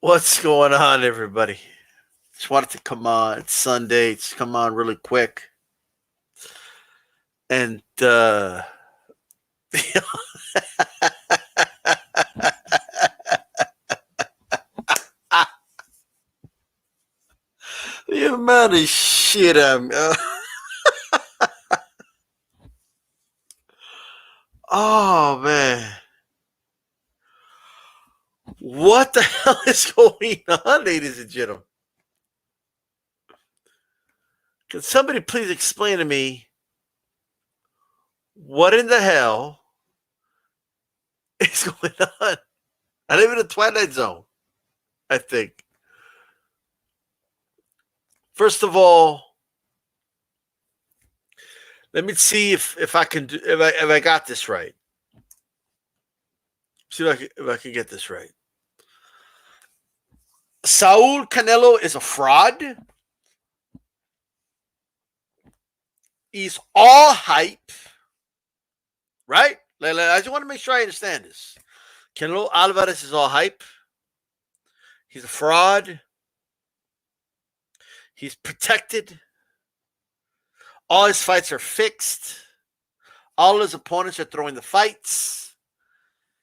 What's going on, everybody? Just wanted to come on. It's Sunday. Just come on really quick. And the amount of shit I'm. Oh man, what the hell is going on, ladies and gentlemen? Can somebody please explain to me what in the hell is going on? I live in a twilight zone. I think. First of all, let me see if I can do if I got this right. See if I can get this right. Saul Canelo is a fraud. He's all hype, right? I just want to make sure I understand this. Canelo Alvarez is all hype. He's a fraud. He's protected. All his fights are fixed. All his opponents are throwing the fights.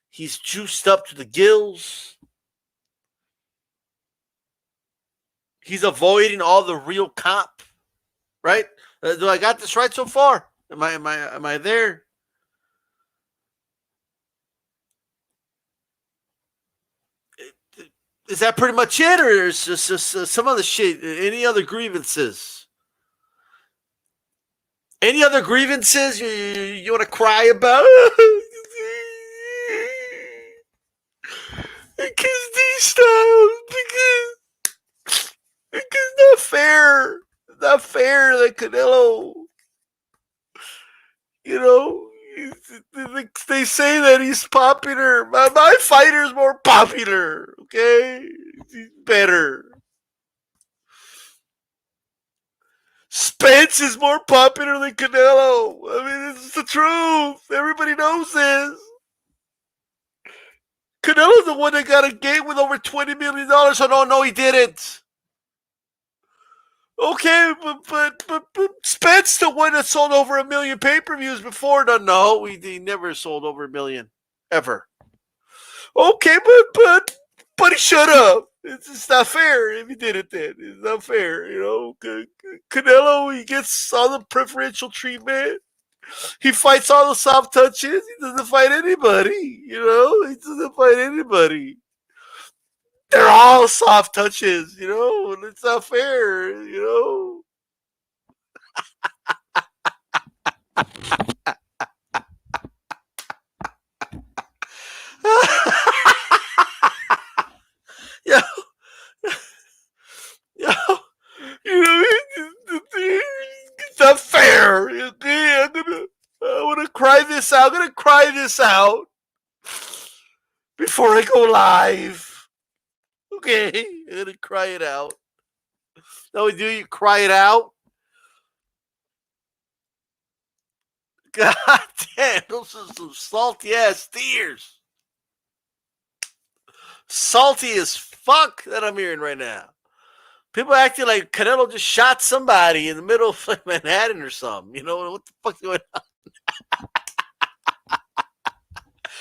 He's juiced up to the gills. He's avoiding all the real comp, right? Do I got this right so far? Am I there? Is that pretty much it, or is just some other shit? Any other grievances? Any other grievances you want to cry about? Because these styles, because not fair. Not fair that Canelo, you know, they say that he's popular. My fighter's more popular, okay? He's better. Spence is more popular than Canelo. I mean, it's the truth. Everybody knows this. Canelo's the one that got a gate with over $20 million. So no, he didn't. Okay, but Spence the one that sold over 1 million pay-per-views before. No, he never sold over 1 million ever. Okay, but he should have. It's not fair if he did it then. It's not fair, you know. Canelo, he gets all the preferential treatment. He fights all the soft touches. He doesn't fight anybody, you know. He doesn't fight anybody. They're all soft touches, you know. It's not fair, you know. yo, yo, you know, it's not fair. Okay, I want to cry this out. I'm gonna cry this out before I go live. Okay, I'm gonna cry it out. No, do you cry it out? God damn, those are some salty ass tears. Salty as fuck that I'm hearing right now. People acting like Canelo just shot somebody in the middle of like Manhattan or something. You know, what the fuck's going on?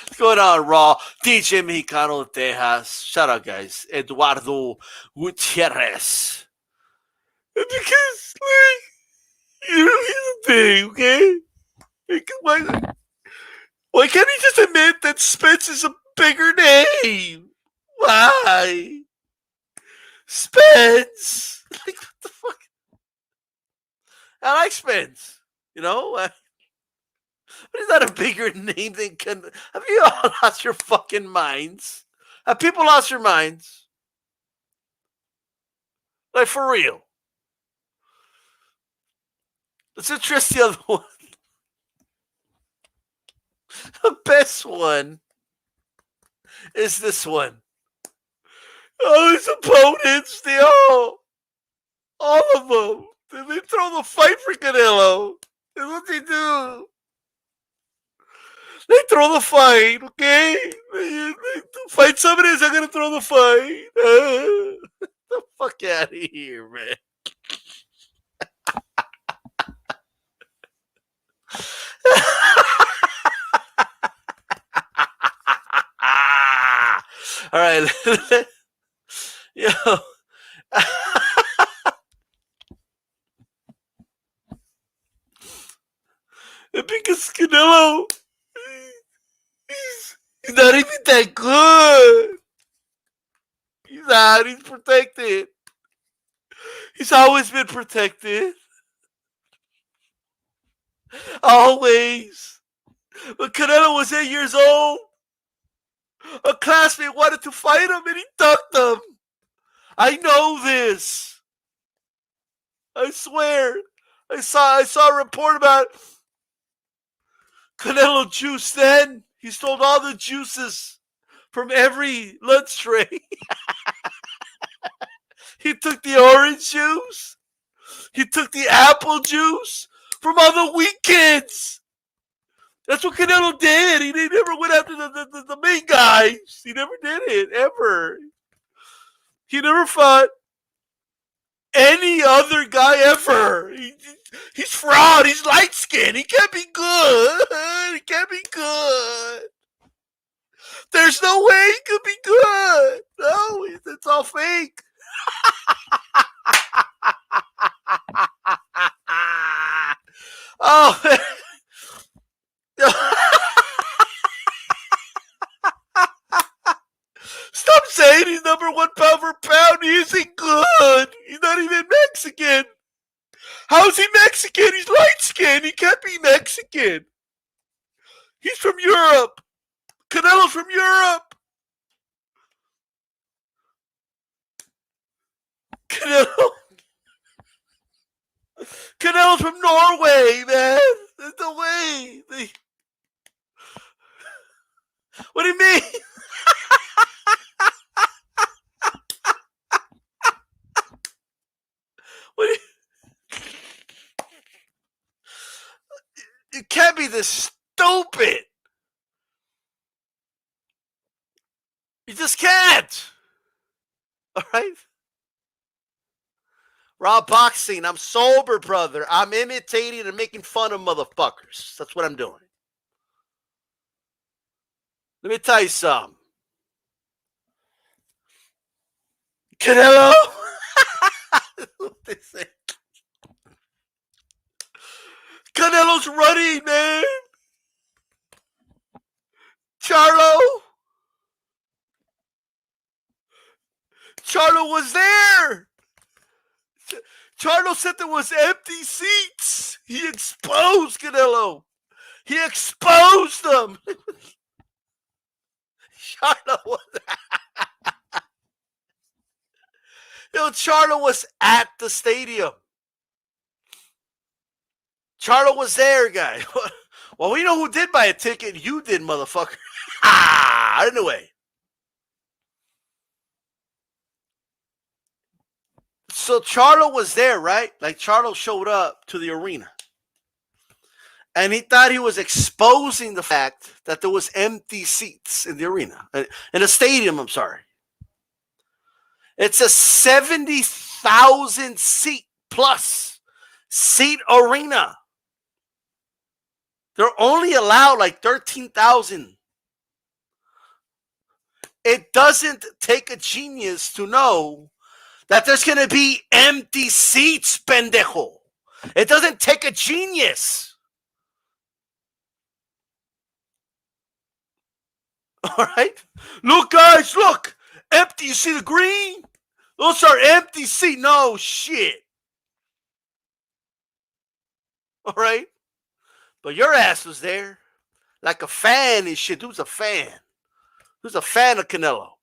What's going on, Raw? DJ Mexicano Tejas. Shout out, guys. Eduardo Gutierrez. Because, like, you know, here's the thing, okay? Why can't he just admit that Spence is a bigger name? Why? Spence! Like, what the fuck? I like Spence. You know? But he's not a bigger name than Canelo. Have you all lost your fucking minds? Have people lost their minds? Like, for real. Let's address the other one. The best one is this one. All his opponents, they all of them, they throw the fight for Canelo. That's what they do. They throw the fight, okay? Fight somebody is not gonna throw the fight. The fuck out of here, man. All right, yo. Because Canelo, he's not even that good. He's not. He's protected. He's always been protected. Always. When Canelo was 8 years old, a classmate wanted to fight him and he ducked him. I know this. I swear. I saw a report about Canelo juice then. He stole all the juices from every lunch tray. He took the orange juice. He took the apple juice from all the weak kids. That's what Canelo did. He never went after the main guys. He never did it, ever. He never fought any other guy ever. He's fraud. He's light-skinned. He can't be good. He can't be good. There's no way he could be good. No, it's all fake. Oh, man. Stop saying he's number one pound for pound. He isn't good. He's not even Mexican. How is he Mexican? He's light-skinned. He can't be Mexican. He's from Europe. Canelo's from Europe. Canelo's from Norway, man. There's no way. What do you mean? What do you can't be this stupid. You just can't. All right? Raw boxing. I'm sober, brother. I'm imitating and making fun of motherfuckers. That's what I'm doing. Let me tell you something. Canelo. Canelo's running, man. Charlo was there. Charlo said there was empty seats. He exposed Canelo. He exposed them. Charlo was Charlo was at the stadium. Charlo was there, guy. Well, we know who did buy a ticket. You did, motherfucker. Anyway. So Charlo was there, right? Like Charlo showed up to the arena. And he thought he was exposing the fact that there was empty seats in the arena. In the stadium, I'm sorry. It's a 70,000 seat plus seat arena. They're only allowed like 13,000. It doesn't take a genius to know that there's going to be empty seats, pendejo. It doesn't take a genius. All right? Look, guys, look. Empty. You see the green? Those are empty seats. No shit. All right? But your ass was there like a fan and shit. Who's a fan? Who's a fan of Canelo? All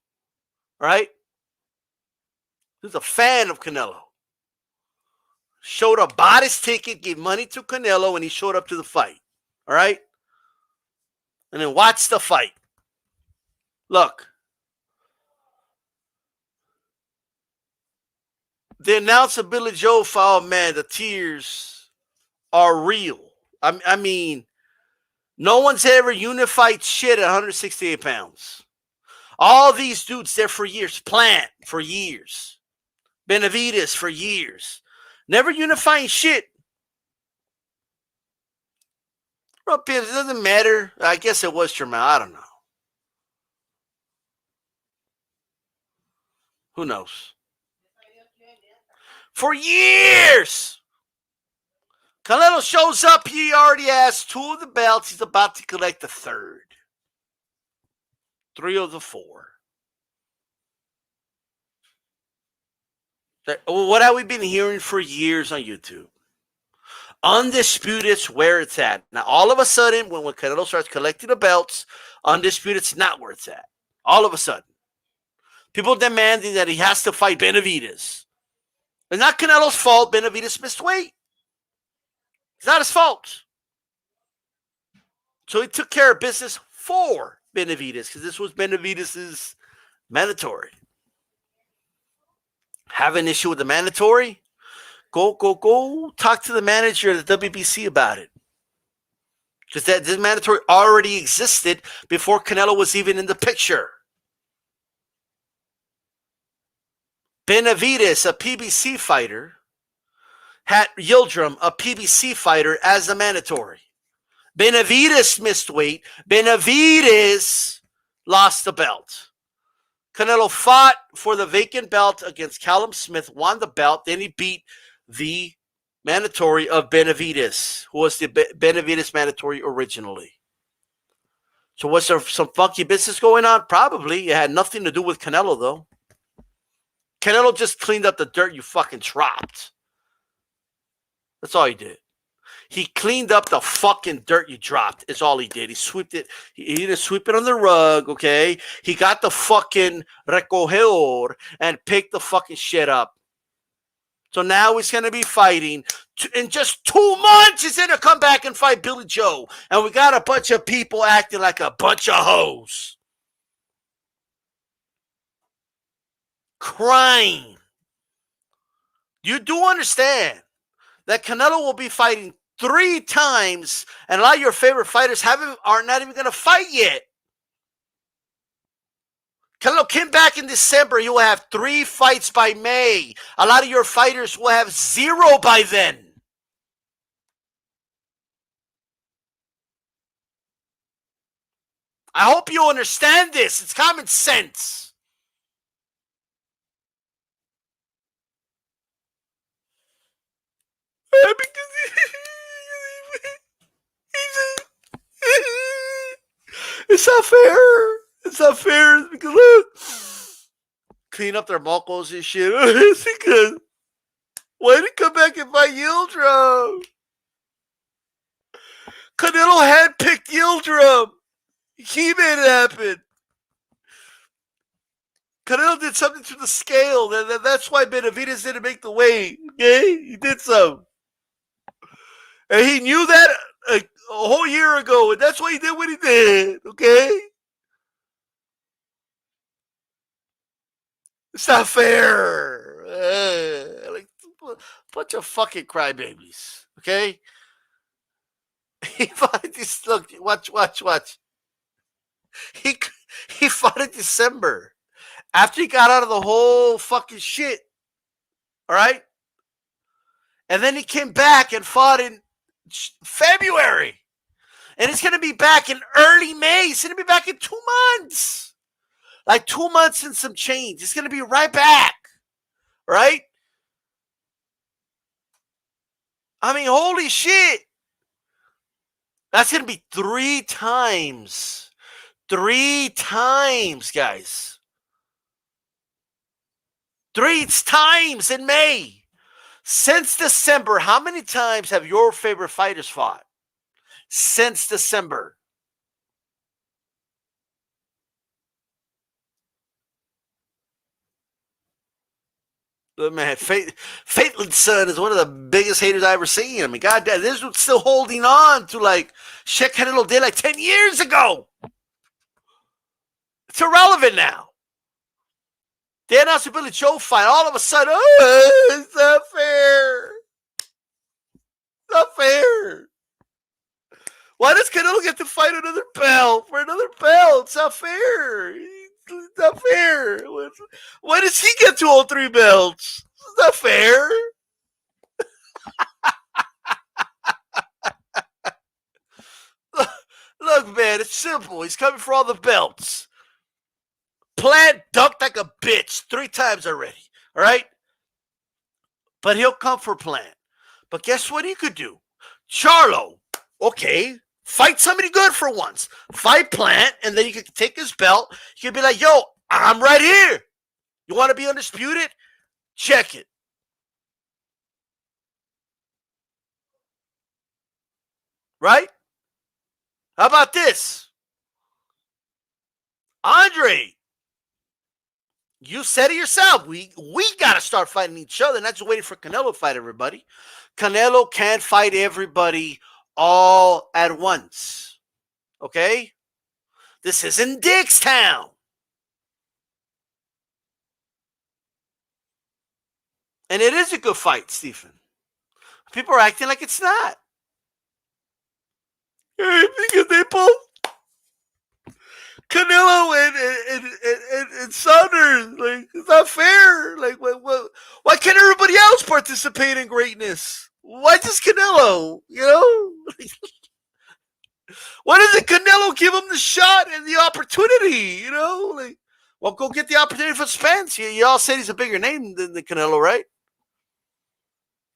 right? Who's a fan of Canelo? Showed up, bought his ticket, gave money to Canelo, and he showed up to the fight. All right? And then watch the fight. Look. The announcer, Billy Joe, man, the tears are real. I mean, No one's ever unified shit at 168 pounds. All these dudes there for years. Plant for years. Benavidez for years. Never unifying shit. Well, it doesn't matter. I guess it was Jermell. I don't know. Who knows? For years. Canelo shows up. He already has 2 of the belts. He's about to collect the 3rd. 3 of the 4. What have we been hearing for years on YouTube? Undisputed's where it's at. Now, all of a sudden, when Canelo starts collecting the belts, Undisputed's not where it's at. All of a sudden. People demanding that he has to fight Benavidez. It's not Canelo's fault Benavidez missed weight. It's not his fault. So he took care of business for Benavidez because this was Benavidez's mandatory. Have an issue with the mandatory? Go talk to the manager of the WBC about it. Because this mandatory already existed before Canelo was even in the picture. Benavidez, a PBC fighter, had Yildirim, a PBC fighter, as the mandatory. Benavidez missed weight. Benavidez lost the belt. Canelo fought for the vacant belt against Callum Smith, won the belt, then he beat the mandatory of Benavidez, who was the Benavidez mandatory originally. So was there some funky business going on? Probably. It had nothing to do with Canelo, though. Canelo just cleaned up the dirt you fucking dropped. That's all he did. He cleaned up the fucking dirt you dropped. Is all he did. He swept it. He didn't sweep it on the rug, okay? He got the fucking recogedor and picked the fucking shit up. So now he's going to be fighting. In just 2 months, he's going to come back and fight Billy Joe. And we got a bunch of people acting like a bunch of hoes. Crying. You do understand that Canelo will be fighting 3 times, and a lot of your favorite fighters are not even going to fight yet. Canelo came back in December. He will have 3 fights by May. A lot of your fighters will have 0 by then. I hope you understand this. It's common sense. It's not fair. It's not fair because look, clean up their mocos and shit. It's because why did he come back and fight Yildirim? Canelo handpicked Yildirim. He made it happen. Canelo did something to the scale. That's why Benavidez didn't make the weight. Okay, he did so. And he knew that a whole year ago, and that's why he did what he did, okay? It's not fair. Like a bunch of fucking crybabies, okay? He fought in this. Look, watch. He fought in December after he got out of the whole fucking shit, all right? And then he came back and fought in February. And it's going to be back in early May. It's going to be back in 2 months. Like 2 months and some change. It's going to be right back. Right? I mean, holy shit. That's going to be 3 times. 3 times, guys. 3 times in May. Since December, how many times have your favorite fighters fought? Since December. Man, Faithless Son is one of the biggest haters I've ever seen. I mean, goddamn, this was still holding on to like shit Canelo did like 10 years ago. It's irrelevant now. They announced the Billy Joe fight. All of a sudden, it's not fair. It's not fair. Why does Canelo get to fight another belt for another belt? It's not fair. It's not fair. Why does he get to all 3 belts? It's not fair. Look, man, it's simple. He's coming for all the belts. Plant ducked like a bitch 3 times already. All right? But he'll come for Plant. But guess what he could do? Charlo, okay, fight somebody good for once. Fight Plant, and then you could take his belt. You could be like, yo, I'm right here. You want to be undisputed? Check it. Right? How about this? Andre, you said it yourself. We got to start fighting each other, and that's waiting for Canelo to fight everybody. Canelo can't fight everybody all at once. Okay? This isn't Dickstown. And it is a good fight, Stephen. People are acting like it's not. Because they both Canelo and Saunders, like, it's not fair. Like, why can't everybody else participate in greatness? Why just Canelo? You know, why doesn't Canelo give him the shot and the opportunity? You know, like, well, go get the opportunity for Spence. You all said he's a bigger name than Canelo, right?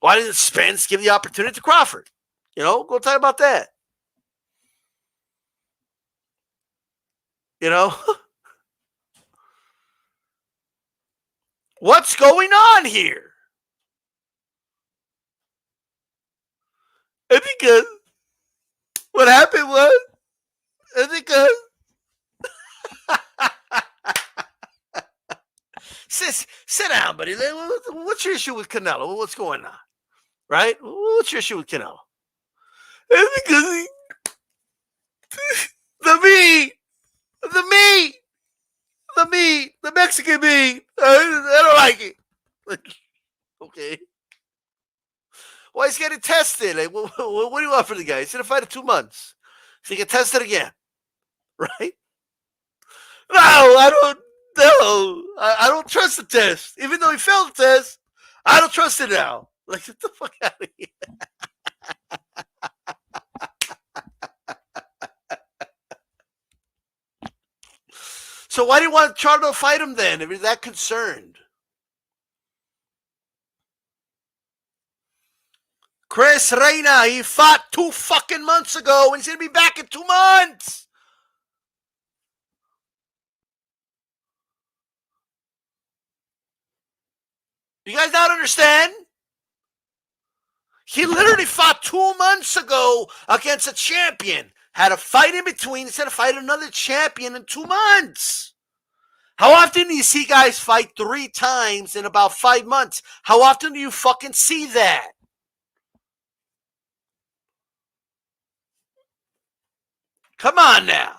Why didn't Spence give the opportunity to Crawford? You know, go talk about that. You know, what's going on here? And because what happened was, and because sit down, buddy. What's your issue with Canelo? What's going on? Right? What's your issue with Canelo? And because the Mexican meat. I don't like it. Okay. Well, he's getting tested. Like, what do you want for the guy? He's going to fight in 2 months. So he get tested again. Right? No, I don't. No, I don't trust the test. Even though he failed the test, I don't trust it now. Like, get the fuck out of here. So why do you want Charlo to fight him then if you're that concerned? Chris Reina, he fought 2 fucking months ago and he's going to be back in 2 months. You guys not understand? He literally fought 2 months ago against a champion. Had a fight in between instead of fighting another champion in 2 months. How often do you see guys fight 3 times in about 5 months? How often do you fucking see that? Come on now.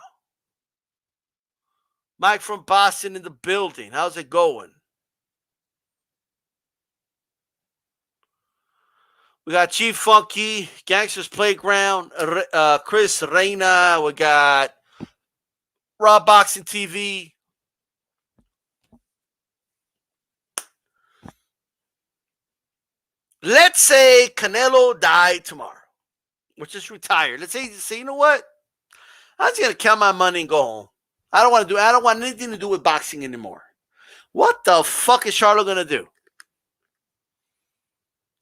Mike from Boston in the building. How's it going? We got Chief Funky, Gangsters Playground, Chris Reina. We got Raw Boxing TV. Let's say Canelo died tomorrow, which is retired. Let's say, you know what? I'm just gonna count my money and go home. I don't want anything to do with boxing anymore. What the fuck is Charlo gonna do?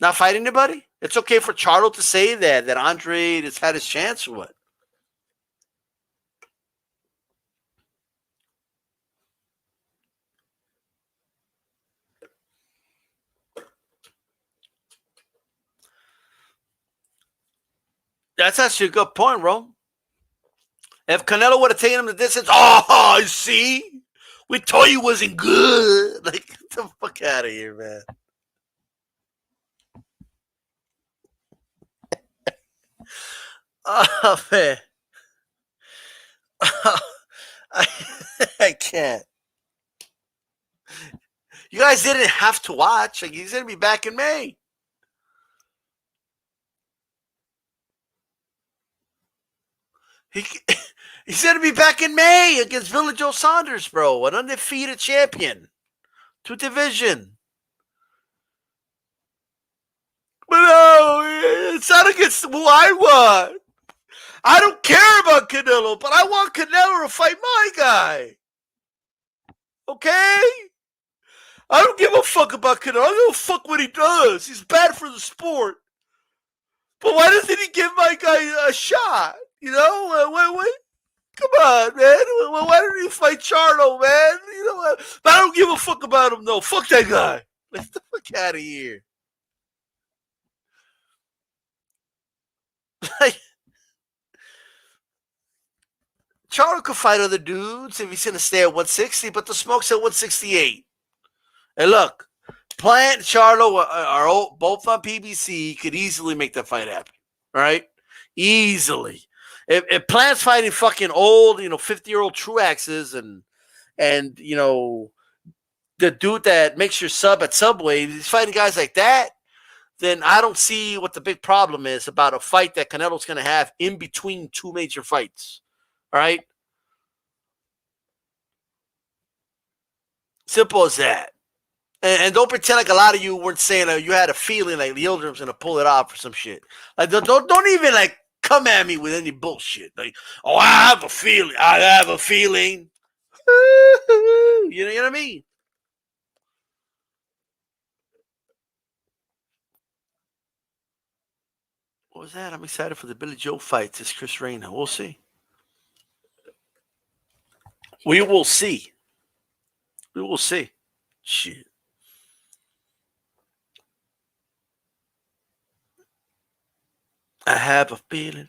Not fight anybody? It's okay for Charlo to say that Andre has had his chance or what? That's actually a good point, bro. If Canelo would have taken him the distance, oh, see? We told you wasn't good. Like, get the fuck out of here, man. Oh, man. I can't. You guys didn't have to watch. Like, he's going to be back in May. He he's gonna be back in May against Billy Joe Saunders, bro, an undefeated champion, 2 division. But no, it's not against who I want. I don't care about Canelo, but I want Canelo to fight my guy. Okay? I don't give a fuck about Canelo. I don't give a fuck what he does. He's bad for the sport. But why doesn't he give my guy a shot? You know? Wait. Come on, man. Why don't you fight Charlo, man? You know what? But I don't give a fuck about him, though. Fuck that guy. Get the fuck out of here. Charlo could fight other dudes if he's going to stay at 160, but the smoke's at 168. And look, Plant and Charlo are both on PBC. Could easily make that fight happen. All right? Easily. If Plant's fighting fucking old, 50-year-old Truaxes and the dude that makes your sub at Subway, he's fighting guys like that, then I don't see what the big problem is about a fight that Canelo's going to have in between 2 major fights. All right? Simple as that. And don't pretend like a lot of you weren't saying you had a feeling like Yildirim's going to pull it off or some shit. Like, don't even like come at me with any bullshit. Like, oh, I have a feeling. I have a feeling. You know what I mean? What was that? I'm excited for the Billy Joe fight. This Chris Reyna. We'll see. We will see. We will see. Shit. I have a feeling.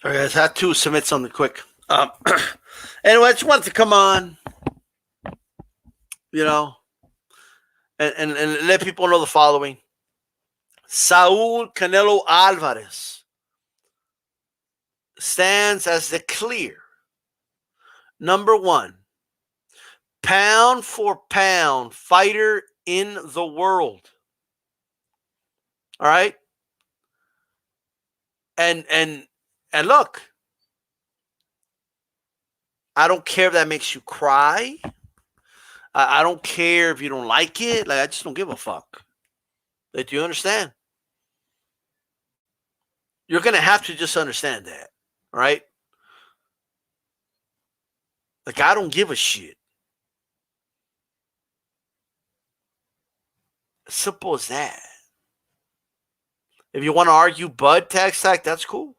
All right, guys, I had to submit something quick. Anyway, I just wanted to come on, and let people know the following. Saul Canelo Alvarez stands as the clear number 1 pound for pound fighter in the world. All right? And look, I don't care if that makes you cry. I don't care if you don't like it. Like, I just don't give a fuck. Like, do you understand? You're going to have to just understand that. All right? Like, I don't give a shit. As simple as that. If you want to argue Bud tag stack, that's cool.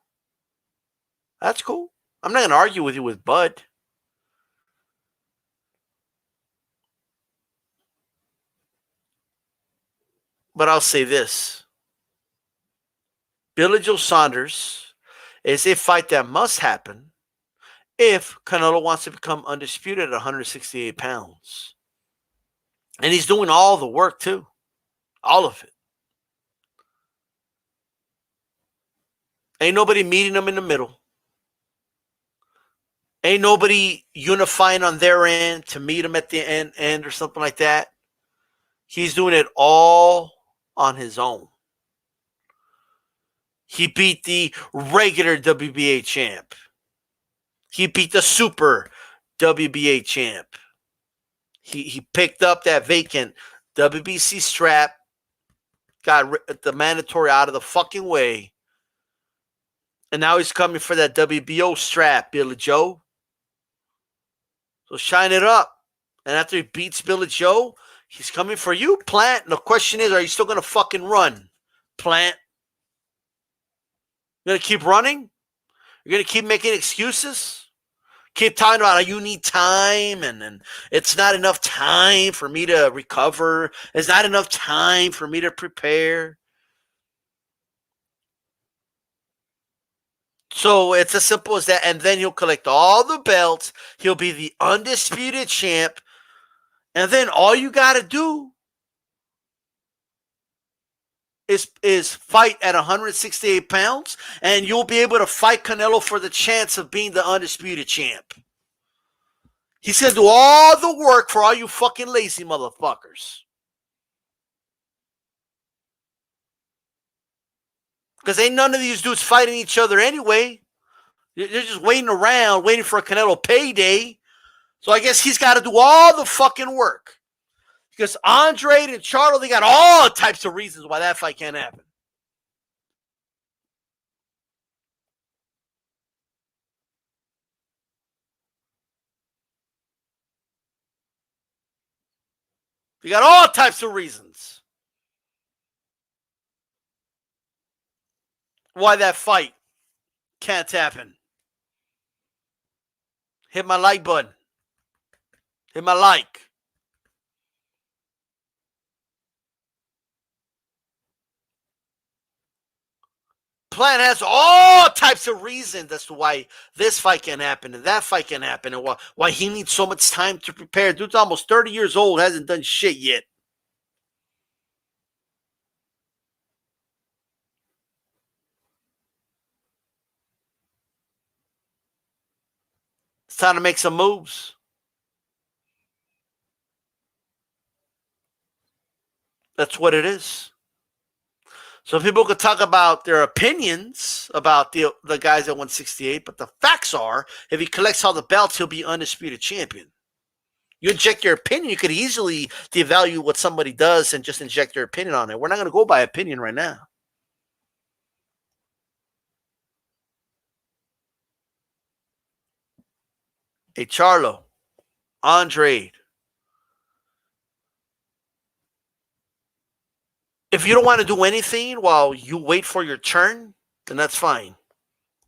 That's cool. I'm not going to argue with you with Bud. But I'll say this. Billy Joe Saunders is a fight that must happen if Canelo wants to become undisputed at 168 pounds. And he's doing all the work, too. All of it. Ain't nobody meeting him in the middle. Ain't nobody unifying on their end to meet him at the end or something like that. He's doing it all on his own. He beat the regular WBA champ. He beat the super WBA champ. He picked up that vacant WBC strap, got the mandatory out of the fucking way, and now he's coming for that WBO strap, Billy Joe. So shine it up. And after he beats Billy Joe, he's coming for you, Plant. And the question is, are you still going to fucking run, Plant? You're going to keep running? You're going to keep making excuses? Keep talking about how you need time and it's not enough time for me to recover. It's not enough time for me to prepare. So it's as simple as that. And then he'll collect all the belts. He'll be the undisputed champ. And then all you got to do is fight at 168 pounds, and you'll be able to fight Canelo for the chance of being the undisputed champ. He's going to do all the work for all you fucking lazy motherfuckers. Because ain't none of these dudes fighting each other anyway. They're just waiting around, waiting for a Canelo payday. So I guess he's got to do all the fucking work. Because Andre and Charlo, they got all types of reasons why that fight can't happen. You got all types of reasons why that fight can't happen. Hit my like button. Hit my like. Plan has all types of reasons as to why this fight can happen and that fight can happen and why he needs so much time to prepare. Dude's almost 30 years old, hasn't done shit yet. It's time to make some moves. That's what it is. So people could talk about their opinions about the guys at 168, but the facts are, if he collects all the belts, he'll be undisputed champion. You inject your opinion, you could easily devalue what somebody does and just inject your opinion on it. We're not going to go by opinion right now. Hey, Charlo, Andre, if you don't want to do anything while you wait for your turn, then that's fine.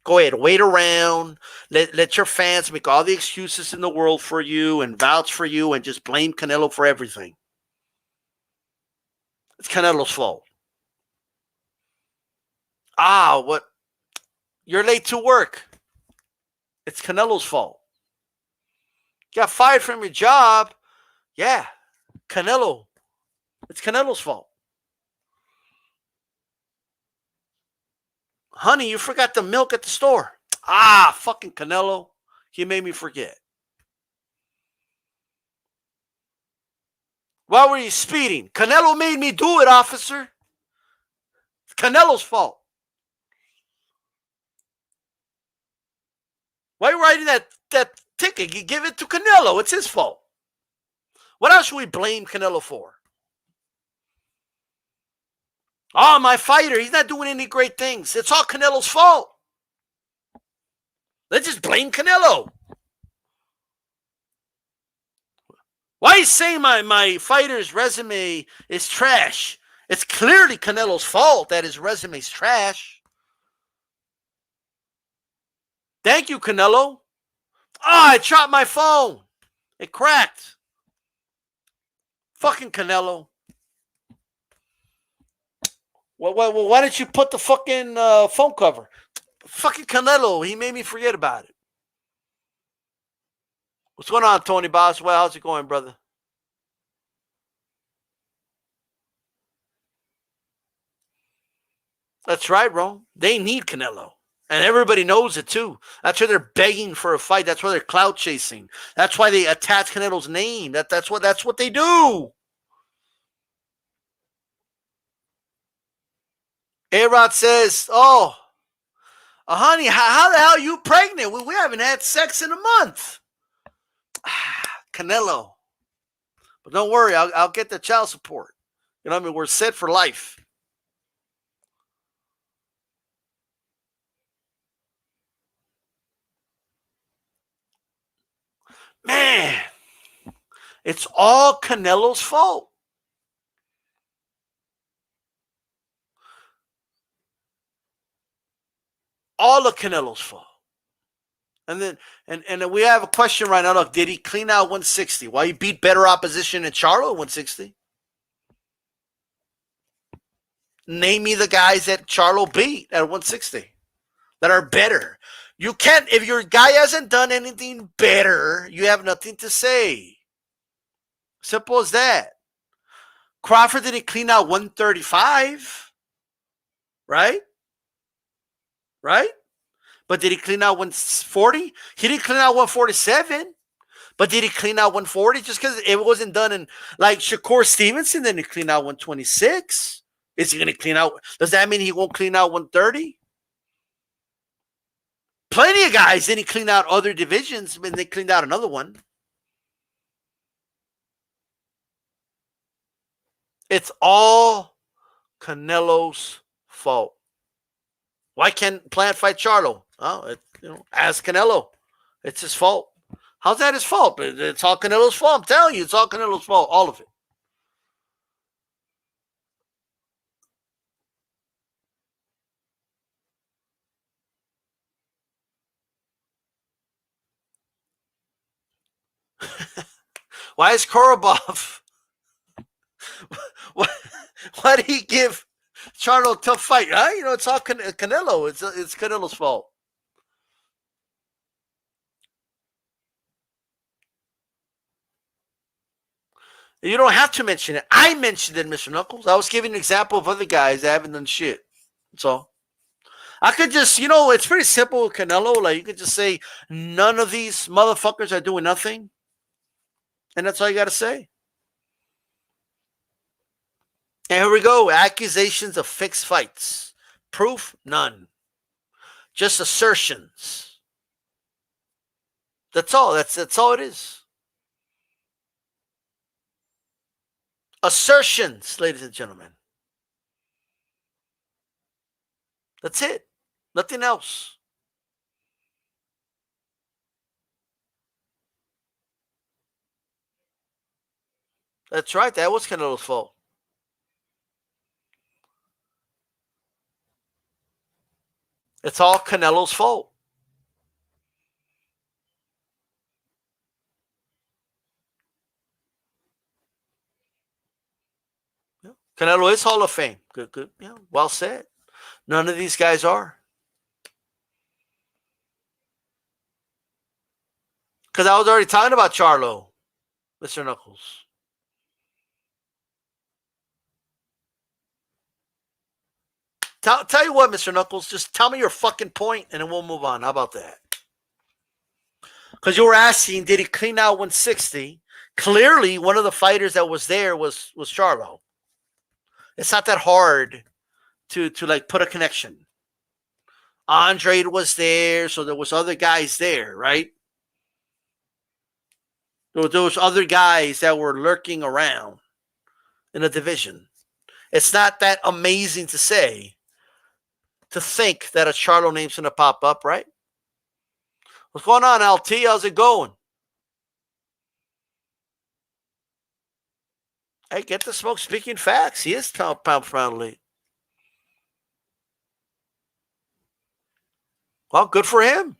Go ahead, wait around. Let your fans make all the excuses in the world for you and vouch for you and just blame Canelo for everything. It's Canelo's fault. What? You're late to work. It's Canelo's fault. You got fired from your job. Yeah, Canelo. It's Canelo's fault. Honey, you forgot the milk at the store. Fucking Canelo. He made me forget. Why were you speeding? Canelo made me do it, officer. It's Canelo's fault. Why are you writing that ticket? You give it to Canelo. It's his fault. What else should we blame Canelo for? My fighter, he's not doing any great things. It's all Canelo's fault. Let's just blame Canelo. Why are you saying my fighter's resume is trash? It's clearly Canelo's fault that his resume's trash. Thank you, Canelo. I dropped my phone. It cracked. Fucking Canelo. Well, why didn't you put the fucking phone cover? Fucking Canelo. He made me forget about it. What's going on, Tony Boswell? How's it going, brother? That's right, bro. They need Canelo. And everybody knows it, too. That's why they're begging for a fight. That's why they're clout chasing. That's why they attach Canelo's name. That's what they do. A-Rod says, honey, how the hell are you pregnant? We haven't had sex in a month. Canelo. But don't worry, I'll get the child support. You know what I mean? We're set for life. Man, it's all Canelo's fault. All of Canelo's fault. And then we have a question right now. Look, did he clean out 160? Why he beat better opposition than Charlo at 160? Name me the guys that Charlo beat at 160 that are better. You can't, if your guy hasn't done anything better, you have nothing to say. Simple as that. Crawford didn't clean out 135. Right? Right? But did he clean out 140? He didn't clean out 147. But did he clean out 140? Just because it wasn't done in, like Shakur Stevenson didn't clean out 126. Is he going to clean out? Does that mean he won't clean out 130? Plenty of guys didn't clean out other divisions, but they cleaned out another one. It's all Canelo's fault. Why can't Plant fight Charlo? Oh, ask Canelo. It's his fault. How's that his fault? It's all Canelo's fault. I'm telling you, it's all Canelo's fault. All of it. Why is Korobov? Why did he give Charlo a tough fight? Huh? It's all Canelo. It's Canelo's fault. You don't have to mention it. I mentioned it, Mr. Knuckles. I was giving an example of other guys that haven't done shit. That's all. I could just, it's pretty simple with Canelo. Like, you could just say, none of these motherfuckers are doing nothing. And that's all you got to say. And here we go. Accusations of fixed fights. Proof? None. Just assertions. That's all. That's all it is. Assertions, ladies and gentlemen. That's it. Nothing else. That's right. That was Canelo's fault. It's all Canelo's fault. Yeah. Canelo is Hall of Fame. Good. Yeah, well said. None of these guys are. Because I was already talking about Charlo, Mr. Knuckles. Tell you what, Mr. Knuckles, just tell me your fucking point and then we'll move on. How about that? Because you were asking, did he clean out 160? Clearly, one of the fighters that was there was Charlo. It's not that hard to like put a connection. Andre was there, so there was other guys there, right? There was other guys that were lurking around in the division. It's not that amazing to say, to think that a Charlo name's going to pop up, right? What's going on, LT? How's it going? Hey, get the smoke speaking facts. He is pound for pound elite. Well, good for him.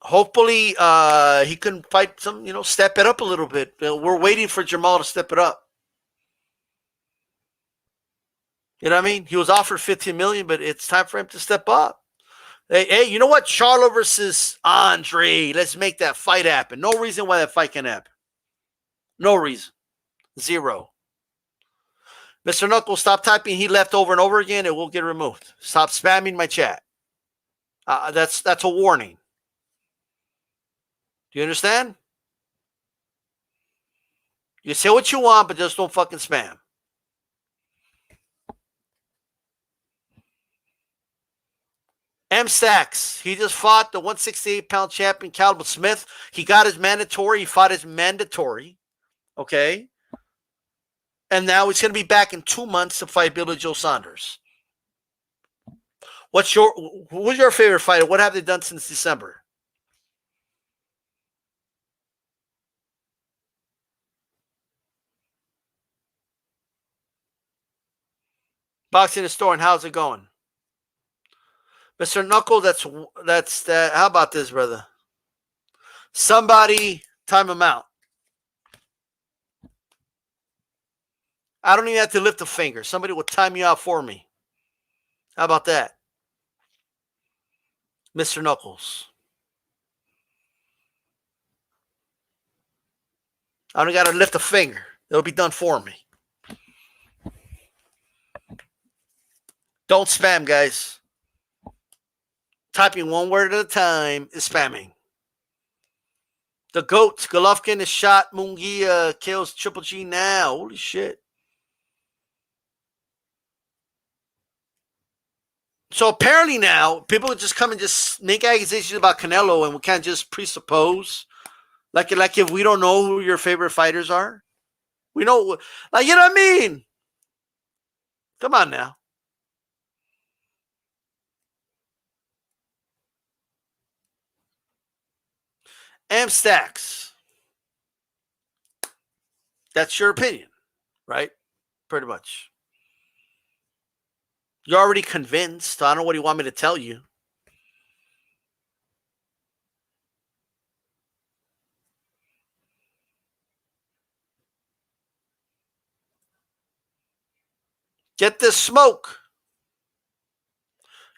Hopefully, he can fight some, step it up a little bit. We're waiting for Jamal to step it up. You know what I mean? He was offered $15 million, but it's time for him to step up. Hey, you know what? Charlo versus Andre. Let's make that fight happen. No reason why that fight can happen. No reason. Zero. Mr. Knuckles, stop typing he left over and over again. It will get removed. Stop spamming my chat. That's a warning. Do you understand? You say what you want, but just don't fucking spam. M Stacks, he just fought the 168-pound champion, Calvin Smith. He got his mandatory. He fought his mandatory. Okay? And now he's going to be back in 2 months to fight Billy Joe Saunders. Who's your favorite fighter? What have they done since December? Boxing the store, and how's it going? Mr. Knuckle, that's that. How about this, brother? Somebody time him out. I don't even have to lift a finger. Somebody will time you out for me. How about that? Mr. Knuckles. I don't got to lift a finger. It'll be done for me. Don't spam, guys. Typing one word at a time is spamming. The GOAT, Golovkin is shot. Munguia kills Triple G now. Holy shit. So apparently now, people just come and just make accusations about Canelo, and we can't just presuppose. Like if we don't know who your favorite fighters are. We know, like, you know what I mean? Come on now. Stacks. That's your opinion, right? Pretty much. You're already convinced. I don't know what you want me to tell you. Get this smoke.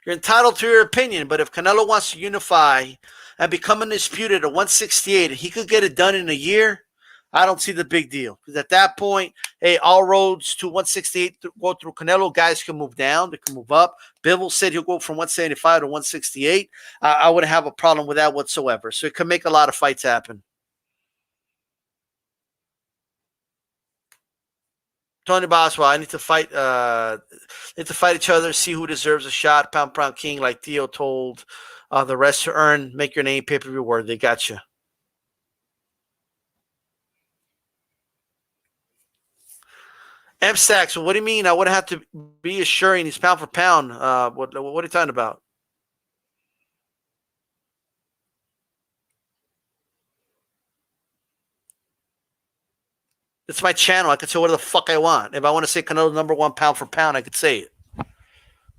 You're entitled to your opinion, but if Canelo wants to unify and become undisputed at 168, and he could get it done in a year, I don't see the big deal. Because at that point, hey, all roads to 168 go through Canelo. Guys can move down. They can move up. Bivol said he'll go from 175 to 168. I wouldn't have a problem with that whatsoever. So it can make a lot of fights happen. Tony Boswell, I need to fight each other, see who deserves a shot. Pound Pound King, like Theo told the rest to earn, make your name pay-per-view worthy. Got you. M-Stacks, what do you mean? I would have to be assuring he's pound for pound. What are you talking about? It's my channel. I can say whatever the fuck I want. If I want to say Canelo #1 pound for pound, I could say it.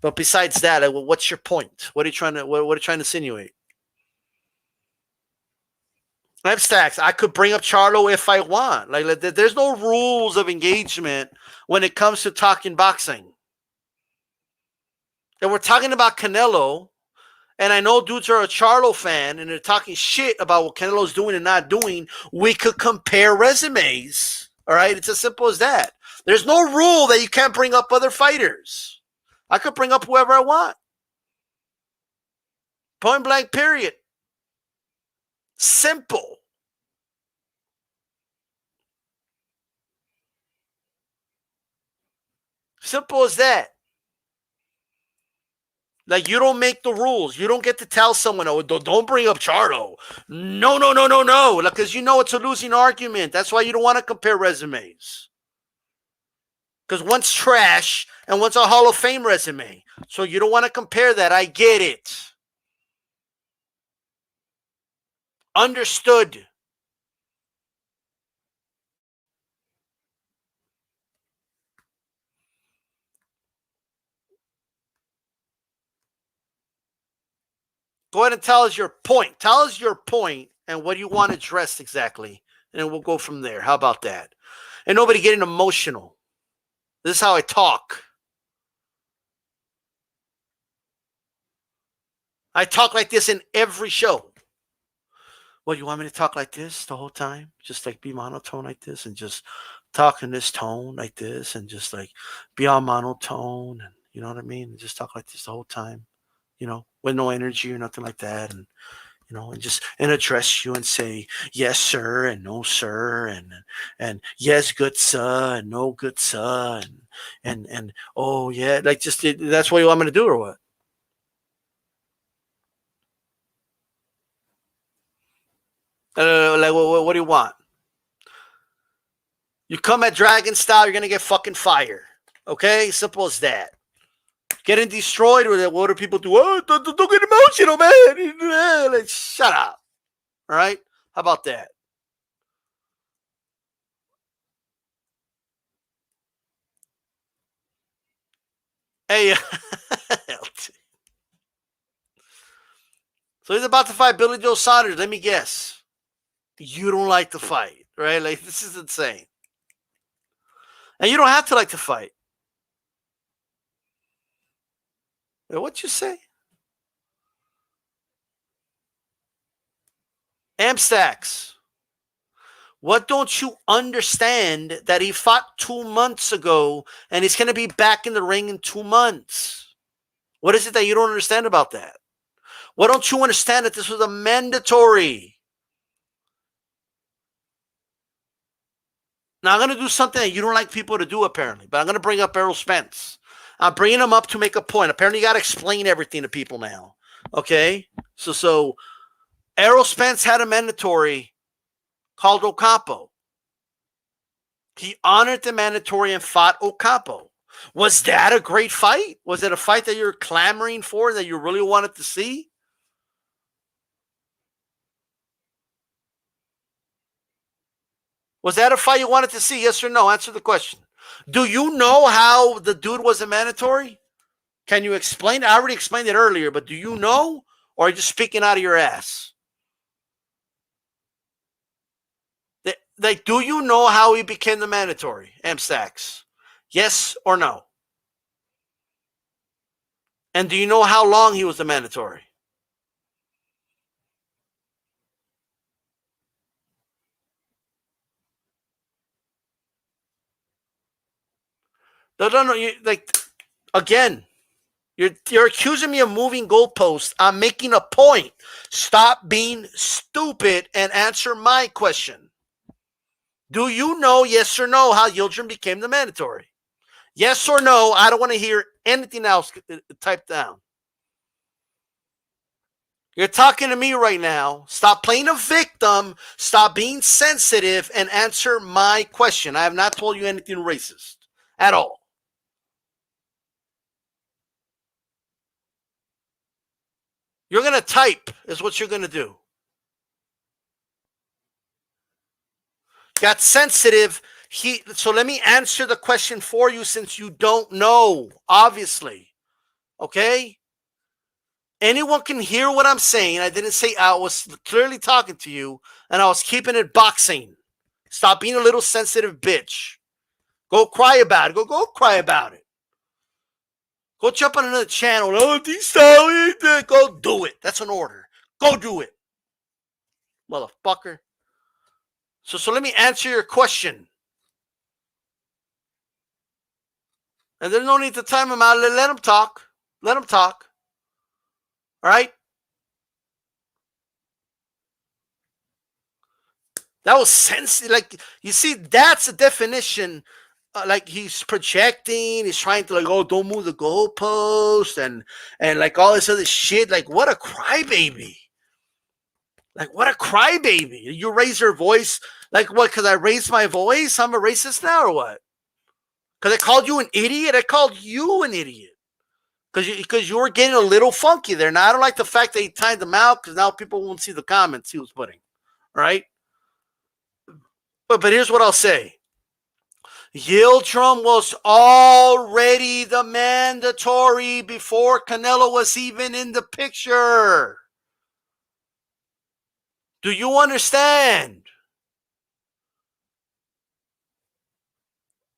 But besides that, what's your point? What are you trying to insinuate? M-Stacks, I could bring up Charlo if I want. Like, there's no rules of engagement when it comes to talking boxing. And we're talking about Canelo, and I know dudes are a Charlo fan, and they're talking shit about what Canelo's doing and not doing. We could compare resumes. All right? It's as simple as that. There's no rule that you can't bring up other fighters. I could bring up whoever I want. Point blank, period. Simple. Simple as that. Like, you don't make the rules. You don't get to tell someone, oh, don't bring up Charlo. No. Because you know it's a losing argument. That's why you don't want to compare resumes. Because one's trash and one's a Hall of Fame resume. So you don't want to compare that. I get it. Understood. Go ahead and tell us your point. Tell us your point and what you want addressed exactly. And we'll go from there. How about that? And nobody getting emotional. This is how I talk. I talk like this in every show. Well, you want me to talk like this the whole time? Just like be monotone like this and just talk in this tone like this and just like be on monotone and you know what I mean? And just talk like this the whole time, you know, with no energy or nothing like that. And, you know, and address you and say, yes, sir, and no, sir, and yes, good sir, and no, good sir, and oh, yeah, like just, that's what you want me to do or what? Like, what do you want? You come at Dragon style, you're going to get fucking fired. Okay? Simple as that. Getting destroyed, what do people do? Oh, don't get emotional, man. Like, shut up. All right? How about that? Hey, so he's about to fight Billy Joe Saunders. Let me guess. You don't like to fight, right? Like, this is insane. And you don't have to like to fight. What'd you say? Amstacks. What don't you understand that he fought 2 months ago and he's going to be back in the ring in 2 months? What is it that you don't understand about that? What don't you understand that this was a mandatory? Now, I'm going to do something that you don't like people to do, apparently, but I'm going to bring up Errol Spence. I'm bringing him up to make a point. Apparently, you got to explain everything to people now. Okay? So Errol Spence had a mandatory called Ocampo. He honored the mandatory and fought Ocampo. Was that a great fight? Was it a fight that you're clamoring for, that you really wanted to see? Was that a fight you wanted to see? Yes or no? Answer the question. Do you know how the dude was a mandatory? Can you explain? I already explained it earlier, but do you know? Or are you just speaking out of your ass? Like, do you know how he became the mandatory, M. Stacks? Yes or no? And do you know how long he was the mandatory? No. Again, you're accusing me of moving goalposts. I'm making a point. Stop being stupid and answer my question. Do you know, yes or no, how Yildirim became the mandatory? Yes or no? I don't want to hear anything else typed down. You're talking to me right now. Stop playing a victim. Stop being sensitive and answer my question. I have not told you anything racist at all. You're going to type is what you're going to do. Got sensitive. So let me answer the question for you since you don't know, obviously. Okay? Anyone can hear what I'm saying. I didn't say I was clearly talking to you, and I was keeping it boxing. Stop being a little sensitive bitch. Go cry about it. Go cry about it. Go jump on another channel. Oh, DStyleBoxing. Go do it. That's an order. Go do it. Motherfucker. So let me answer your question. And there's no need to time him out. Let him talk. Let him talk. All right? That was sensitive. Like, you see, that's a definition. Like, he's projecting. He's trying to, like, oh, don't move the goalpost. And like, all this other shit. Like, what a crybaby. Like, what a crybaby. You raise your voice. Like, what? Because I raised my voice? I'm a racist now or what? Because I called you an idiot? I called you an idiot. Because you were getting a little funky there. Now, I don't like the fact that he timed them out because now people won't see the comments he was putting. All right? But here's what I'll say. Yildirim was already the mandatory before Canelo was even in the picture. Do you understand?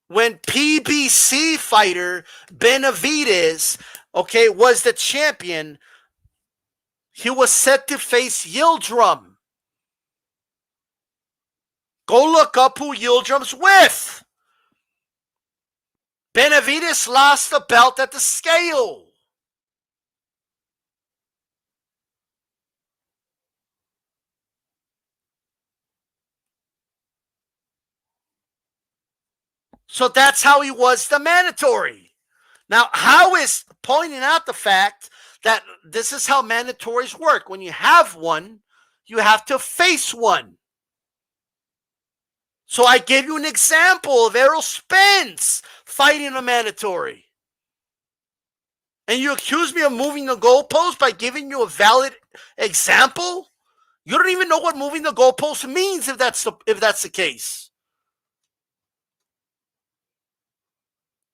When PBC fighter Benavidez, was the champion, he was set to face Yildirim. Go look up who Yildirim's with. Benavidez lost the belt at the scale. So that's how he was the mandatory. Now, how is pointing out the fact that this is how mandatories work? When you have one, you have to face one. So I gave you an example of Errol Spence fighting a mandatory. And you accuse me of moving the goalpost by giving you a valid example? You don't even know what moving the goalpost means if that's the case.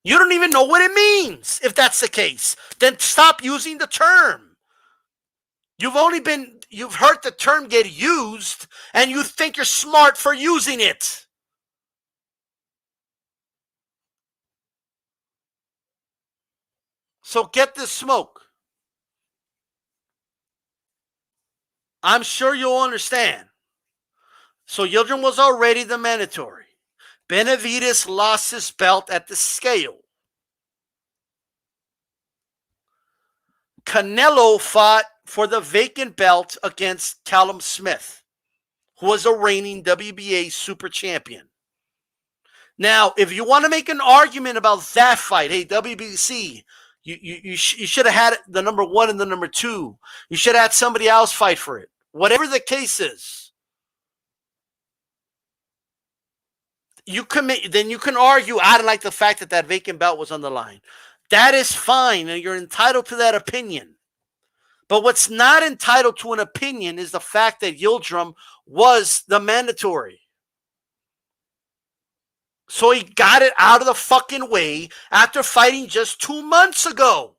You don't even know what it means if that's the case. Then stop using the term. You've heard the term get used and you think you're smart for using it. So get this smoke. I'm sure you'll understand. So Yildirim was already the mandatory. Benavidez lost his belt at the scale. Canelo fought for the vacant belt against Callum Smith, who was a reigning WBA super champion. Now, if you want to make an argument about that fight, hey, WBC, you should have had the number 1 and the number 2. You should have had somebody else fight for it. Whatever the case is, then you can argue, I don't like the fact that that vacant belt was on the line. That is fine, and you're entitled to that opinion. But what's not entitled to an opinion is the fact that Yildirim was the mandatory. So he got it out of the fucking way after fighting just 2 months ago.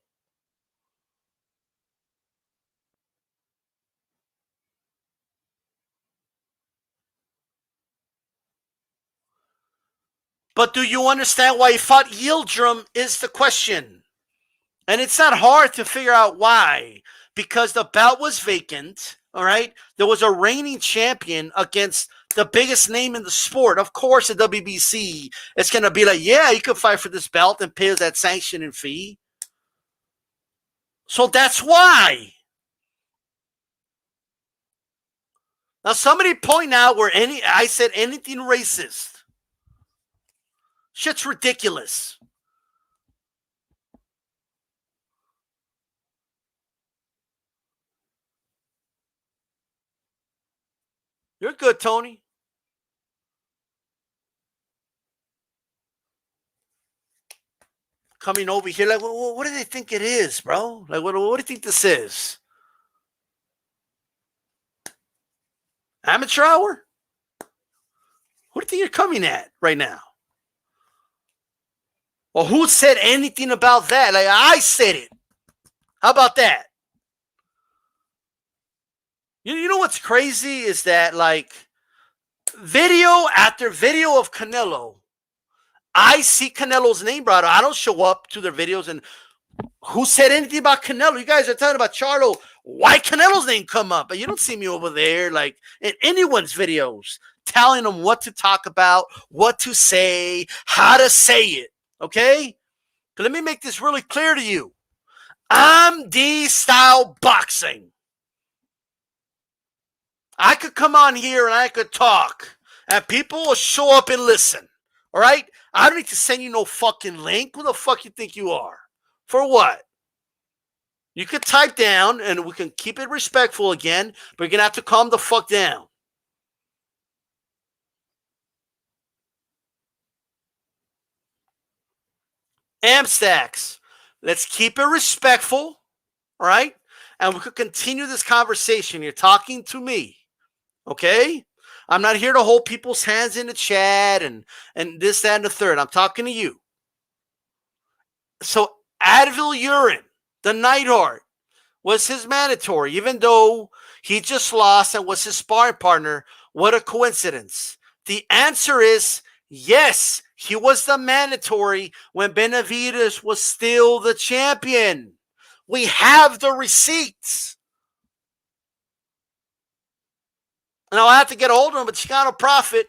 But do you understand why he fought Yildirim is the question. And it's not hard to figure out why. Because the belt was vacant, all right? There was a reigning champion against the biggest name in the sport. Of course, the WBC is going to be like, yeah, you can fight for this belt and pay that sanctioning fee. So that's why. Now, somebody point out where I said anything racist. Shit's ridiculous. You're good, Tony. Coming over here, like, well, what do they think it is, bro? Like, what do you think this is? Amateur hour? Who do you think you're coming at right now? Well, who said anything about that? Like, I said it. How about that? You know what's crazy is that, like, video after video of Canelo, I see Canelo's name brought up. I don't show up to their videos and who said anything about Canelo? You guys are talking about Charlo. Why Canelo's name come up? But you don't see me over there, like, in anyone's videos, telling them what to talk about, what to say, how to say it. Okay? So let me make this really clear to you. I'm DStyleBoxing. I could come on here and I could talk, and people will show up and listen. All right? I don't need to send you no fucking link. Who the fuck you think you are? For what? You could type down, and we can keep it respectful again, but you're going to have to calm the fuck down. Amstacks, let's keep it respectful, all right? And we could continue this conversation. You're talking to me, okay? I'm not here to hold people's hands in the chat and this, that, and the third. I'm talking to you. So Advil Urine, the Neidhart, was his mandatory, even though he just lost and was his sparring partner. What a coincidence. The answer is yes, he was the mandatory when Benavidez was still the champion. We have the receipts. Now, I have to get a hold of him, but Chicano Prophet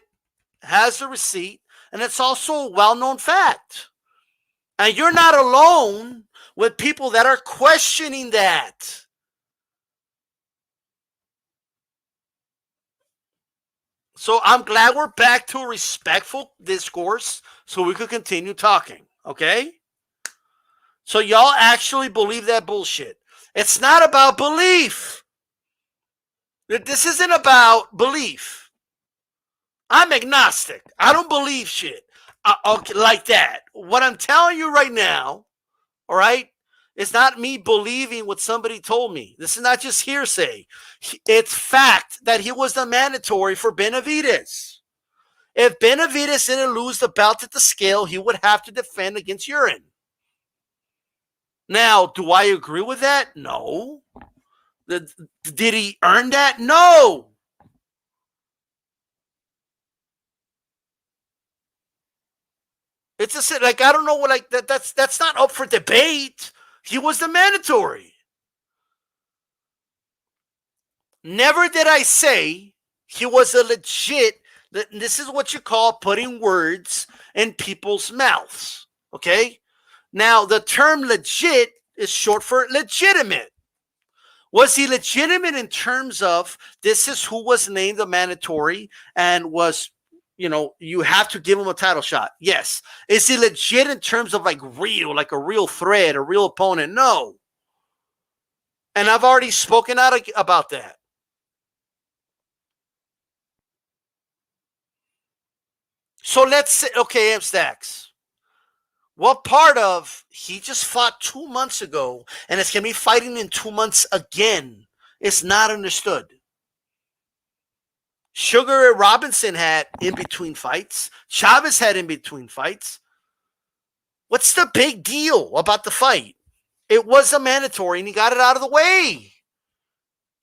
has the receipt, and it's also a well-known fact. And you're not alone with people that are questioning that. So I'm glad we're back to a respectful discourse so we could continue talking, okay? So y'all actually believe that bullshit. It's not about belief. This isn't about belief. I'm agnostic. I don't believe shit like that. What I'm telling you right now, all right, it's not me believing what somebody told me. This is not just hearsay. It's fact that he was the mandatory for Benavidez. If Benavidez didn't lose the belt at the scale, he would have to defend against Urine. Now, do I agree with that? No. Did he earn that? No. It's just like, I don't know what, like, that's not up for debate. He was the mandatory. Never did I say he was a legit. This is what you call putting words in people's mouths. Okay? Now, the term legit is short for legitimate. Was he legitimate in terms of this is who was named the mandatory and was, you have to give him a title shot. Yes. Is he legit in terms of like a real threat, a real opponent? No. And I've already spoken out about that. So let's say, okay, M Stacks. What part of he just fought 2 months ago and it's going to be fighting in 2 months again? It's not understood. Sugar Robinson had in between fights. Chavez had in between fights. What's the big deal about the fight? It was a mandatory and he got it out of the way.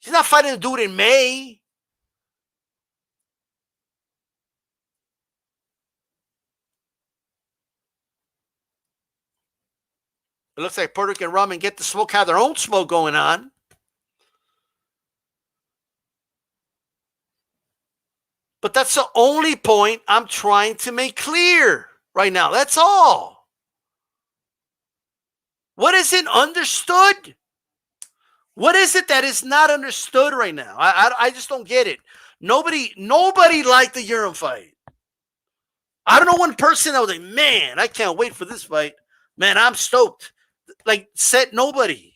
He's not fighting a dude in May. It looks like Puerto Rican Rum and Get the Smoke have their own smoke going on. But that's the only point I'm trying to make clear right now. That's all. What isn't understood? What is it that is not understood right now? I just don't get it. Nobody liked the Urim fight. I don't know one person that was like, man, I can't wait for this fight. Man, I'm stoked. Like, said nobody.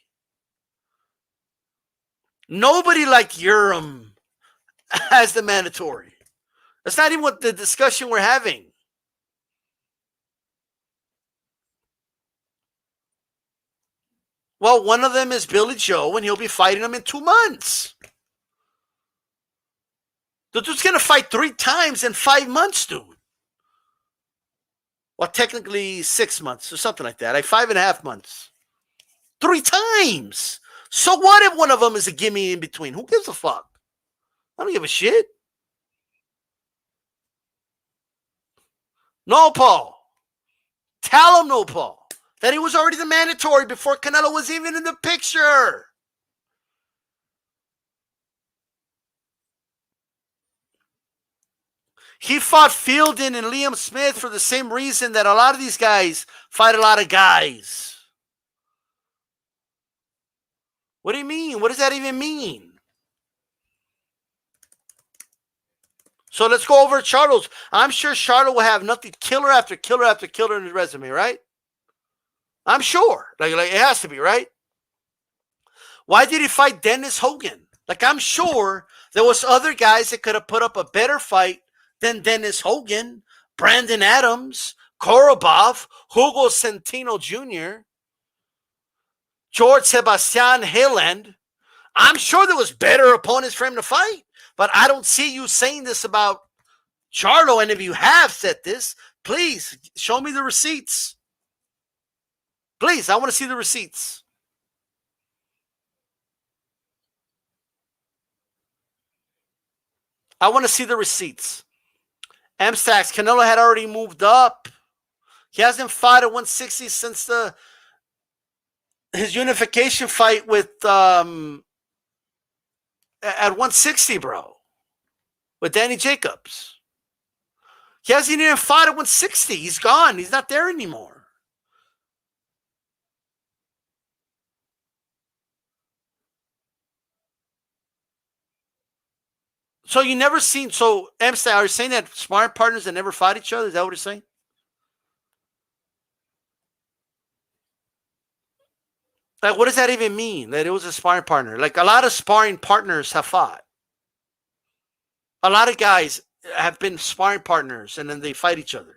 Nobody liked Urim as the mandatory. That's not even what the discussion we're having. Well, one of them is Billy Joe, and he'll be fighting him in 2 months. The dude's going to fight 3 times in 5 months, dude. Well, technically 6 months or something like that. Like 5.5 months. 3 times. So what if one of them is a gimme in between? Who gives a fuck? I don't give a shit. No, Paul. Tell him, no, Paul, that he was already the mandatory before Canelo was even in the picture. He fought Fielden and Liam Smith for the same reason that a lot of these guys fight a lot of guys. What do you mean? What does that even mean? So let's go over Charlo's. I'm sure Charlo will have nothing killer after killer after killer in his resume, right? I'm sure. Like it has to be, right? Why did he fight Dennis Hogan? Like, I'm sure there was other guys that could have put up a better fight than Dennis Hogan, Brandon Adams, Korobov, Hugo Centeno Jr., George Sebastian Hilland. I'm sure there was better opponents for him to fight, but I don't see you saying this about Charlo. And if you have said this, please show me the receipts. Please, I want to see the receipts. I want to see the receipts. M-Stacks, Canelo had already moved up. He hasn't fought at 160 since his unification fight with at 160, bro, with Danny Jacobs. He hasn't even fought at 160. He's gone. He's not there anymore. So you never seen, so M-Stacks, are you saying that sparring partners that never fought each other? Is that what you're saying? Like, what does that even mean? That it was a sparring partner? Like, a lot of sparring partners have fought. A lot of guys have been sparring partners and then they fight each other.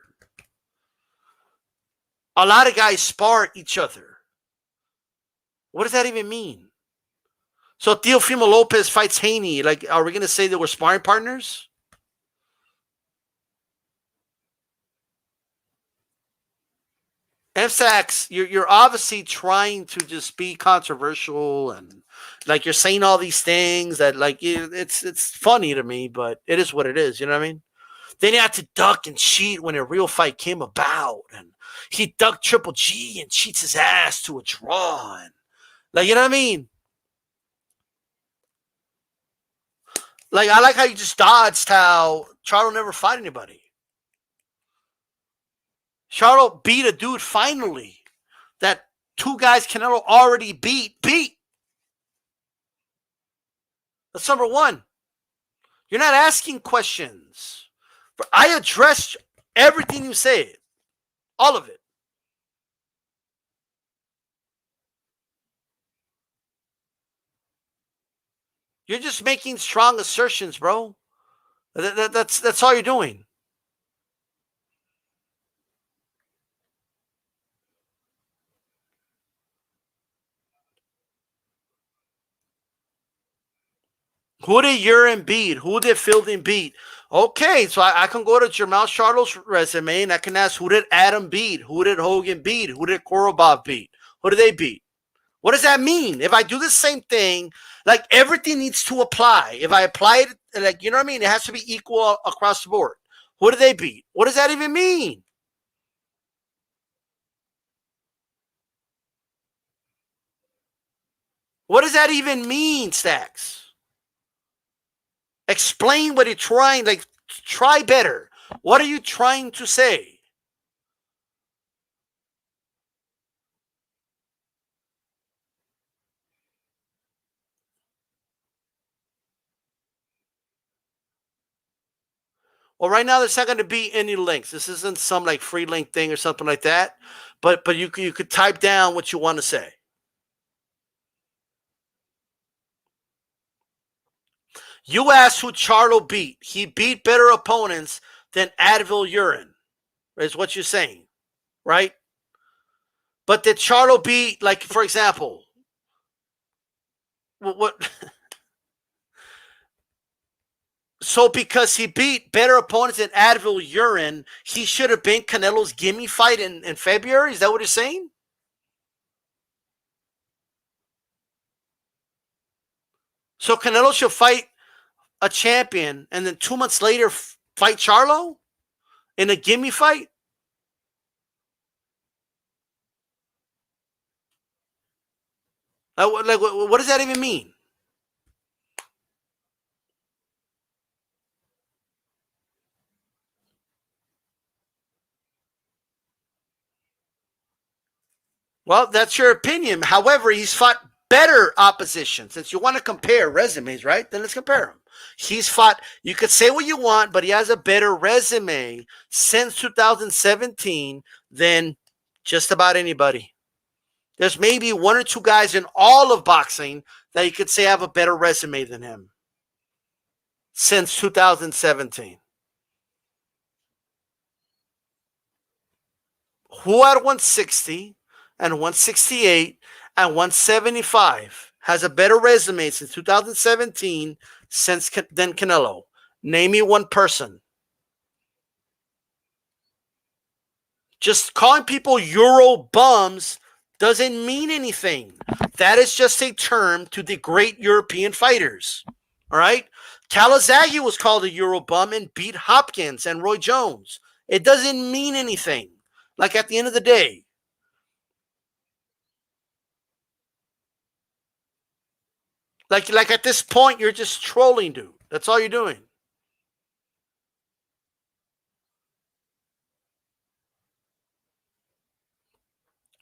A lot of guys spar each other. What does that even mean? So Teofimo Lopez fights Haney. Like, are we going to say they were sparring partners? M-Stacks, you're obviously trying to just be controversial and like you're saying all these things that like it's funny to me, but it is what it is. You know what I mean? Then he had to duck and cheat when a real fight came about, and he ducked Triple G and cheats his ass to a draw, and like, you know what I mean? Like, I like how you just dodged how Charlo never fought anybody. Charlo beat a dude finally that 2 guys Canelo already beat. That's number 1. You're not asking questions. I addressed everything you said, all of it. You're just making strong assertions, bro. That's all you're doing. Who did Urine beat? Who did Fielding beat? Okay, so I can go to Jermall Charlo's resume and I can ask, who did Adam beat? Who did Hogan beat? Who did Korobov beat? Who did they beat? What does that mean? If I do the same thing, like everything needs to apply. If I apply it, like, you know what I mean? It has to be equal across the board. Who did they beat? What does that even mean? What does that even mean, Stacks? Explain what you're trying, like, try better. What are you trying to say? Well, right now there's not going to be any links. This isn't some like free link thing or something like that. But you could type down what you want to say. You asked who Charlo beat. He beat better opponents than Advil Urine, is what you're saying, right? But did Charlo beat, like, for example, what? So because he beat better opponents than Advil Urine, he should have been Canelo's gimme fight in February? Is that what you're saying? So Canelo should fight a champion and then 2 months later fight Charlo in a gimme fight? Like, what does that even mean? Well, that's your opinion. However, he's fought better opposition. Since you want to compare resumes, right? Then let's compare them. He's fought, you could say what you want, but he has a better resume since 2017 than just about anybody. There's maybe one or two guys in all of boxing that you could say have a better resume than him since 2017. Who at 160 and 168 and 175 has a better resume since 2017 than Canelo? Name me one person. Just calling people Euro bums doesn't mean anything. That is just a term to degrade European fighters. All right? Calazaghe was called a Euro bum and beat Hopkins and Roy Jones. It doesn't mean anything. Like, at the end of the day, like at this point, you're just trolling, dude. That's all you're doing.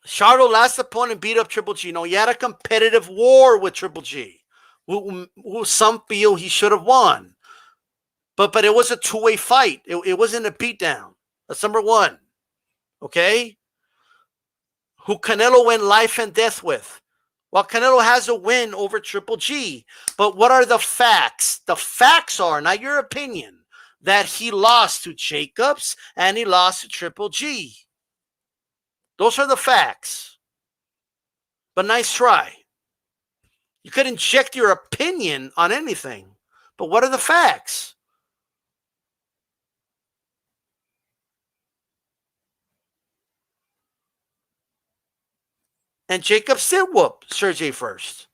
Charlo last opponent beat up Triple G. No, he had a competitive war with Triple G, who some feel he should have won. But it was a two-way fight. It wasn't a beatdown. That's number one. Okay? Who Canelo went life and death with. Well, Canelo has a win over Triple G. But what are the facts? The facts are, not your opinion, that he lost to Jacobs and he lost to Triple G. Those are the facts. But nice try. You could inject your opinion on anything. But what are the facts? And Jacobs did whoop Sergey first.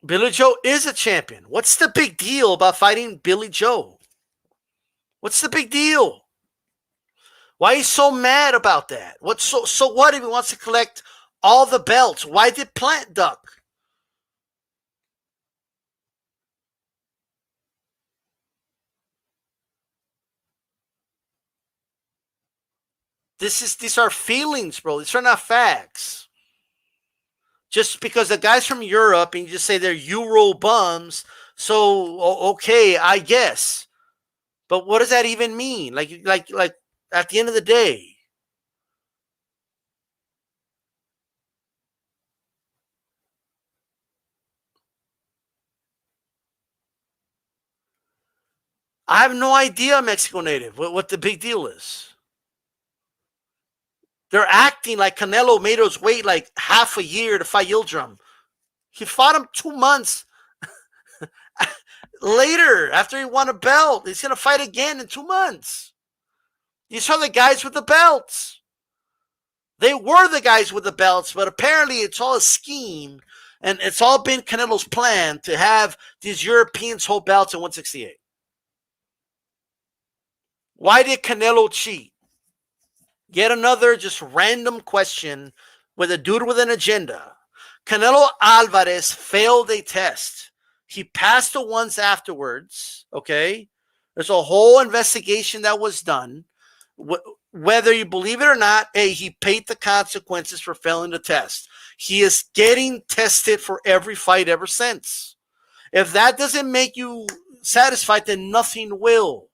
Billy Joe is a champion. What's the big deal about fighting Billy Joe? What's the big deal? Why are you so mad about that? So what if he wants to collect all the belts? Why did Plant duck? These are feelings, bro. These are not facts. Just because the guys from Europe and you just say they're Euro bums, so okay, I guess. But what does that even mean? Like at the end of the day, I have no idea, Mexico native, what the big deal is. They're acting like Canelo made us wait like half a year to fight Yildirim. He fought him 2 months later after he won a belt. He's going to fight again in 2 months. These are the guys with the belts. They were the guys with the belts, but apparently it's all a scheme, and it's all been Canelo's plan to have these Europeans hold belts in 168. Why did Canelo cheat? Yet another just random question with a dude with an agenda. Canelo Alvarez failed a test. He passed the ones afterwards, okay? There's a whole investigation that was done. Whether you believe it or not, he paid the consequences for failing the test. He is getting tested for every fight ever since. If that doesn't make you satisfied, then nothing will.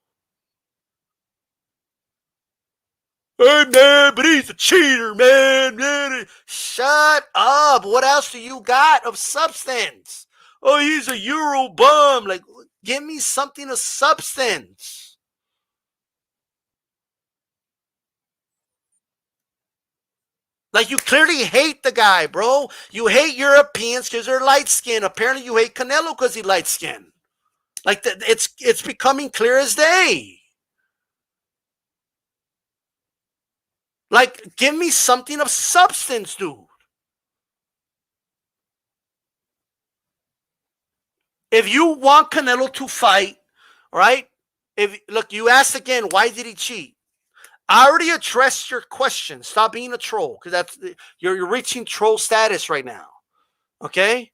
Hey, man, but he's a cheater, man. Shut up. What else do you got of substance? Oh, he's a Euro bum. Like, give me something of substance. Like, you clearly hate the guy, bro. You hate Europeans because they're light-skinned. Apparently, you hate Canelo because he's light-skinned. Like, it's becoming clear as day. Like, give me something of substance, dude. If you want Canelo to fight, right? Look, you asked again, why did he cheat? I already addressed your question. Stop being a troll, because you're reaching troll status right now. Okay?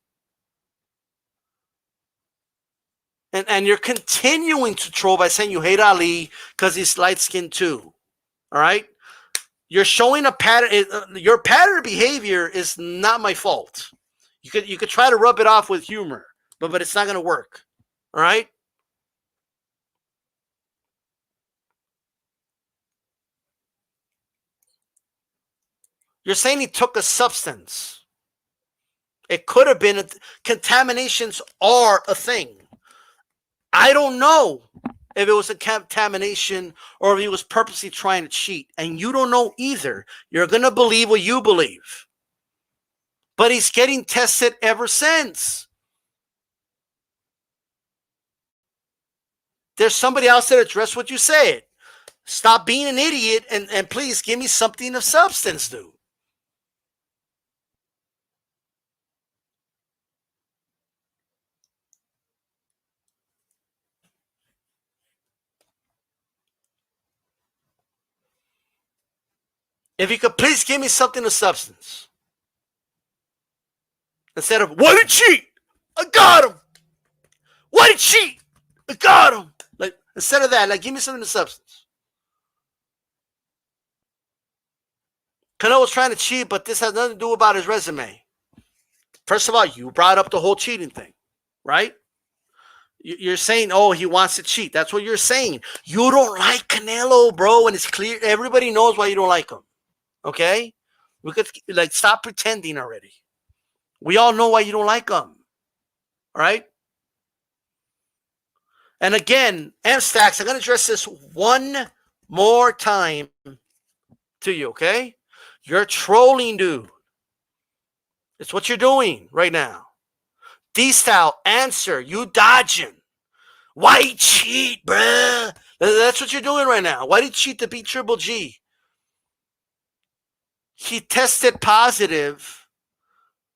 And you're continuing to troll by saying you hate Ali because he's light-skinned too. All right? You're showing a pattern. Your pattern of behavior is not my fault. You could try to rub it off with humor, but it's not going to work. All right? You're saying he took a substance. It could have been contaminations are a thing. I don't know if it was a contamination or if he was purposely trying to cheat. And you don't know either. You're going to believe what you believe. But he's getting tested ever since. There's somebody else that addressed what you said. Stop being an idiot and please give me something of substance, dude. If you could please give me something of substance. Instead of, what did cheat? I got him. What did cheat? I got him. Like, instead of that, like, give me something of substance. Canelo was trying to cheat, but this has nothing to do about his resume. First of all, you brought up the whole cheating thing, right? You're saying, oh, he wants to cheat. That's what you're saying. You don't like Canelo, bro, and it's clear. Everybody knows why you don't like him. Okay? We could, like, stop pretending already. We all know why you don't like him. All right? And again, M-Stacks, I'm going to address this one more time to you, okay? You're trolling, dude. It's what you're doing right now. D-Style, answer. You dodging. Why cheat, bruh? That's what you're doing right now. Why did you cheat to beat Triple G? He tested positive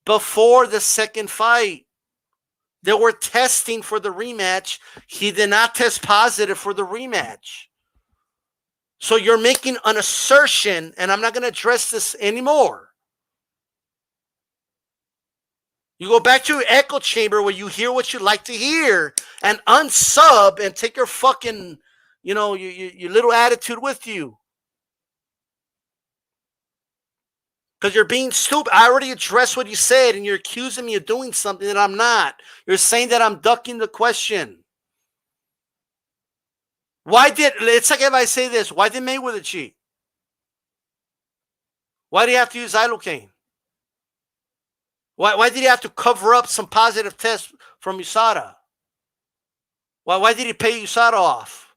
before the second fight. They were testing for the rematch. He did not test positive for the rematch. So you're making an assertion, and I'm not going to address this anymore. You go back to your echo chamber where you hear what you like to hear and unsub and take your fucking, your little attitude with you. Because you're being stupid. I already addressed what you said, and you're accusing me of doing something that I'm not. You're saying that I'm ducking the question. It's like if I say this, why did Mayweather cheat? Why did he have to use ilocaine? Why did he have to cover up some positive tests from USADA? Why did he pay USADA off?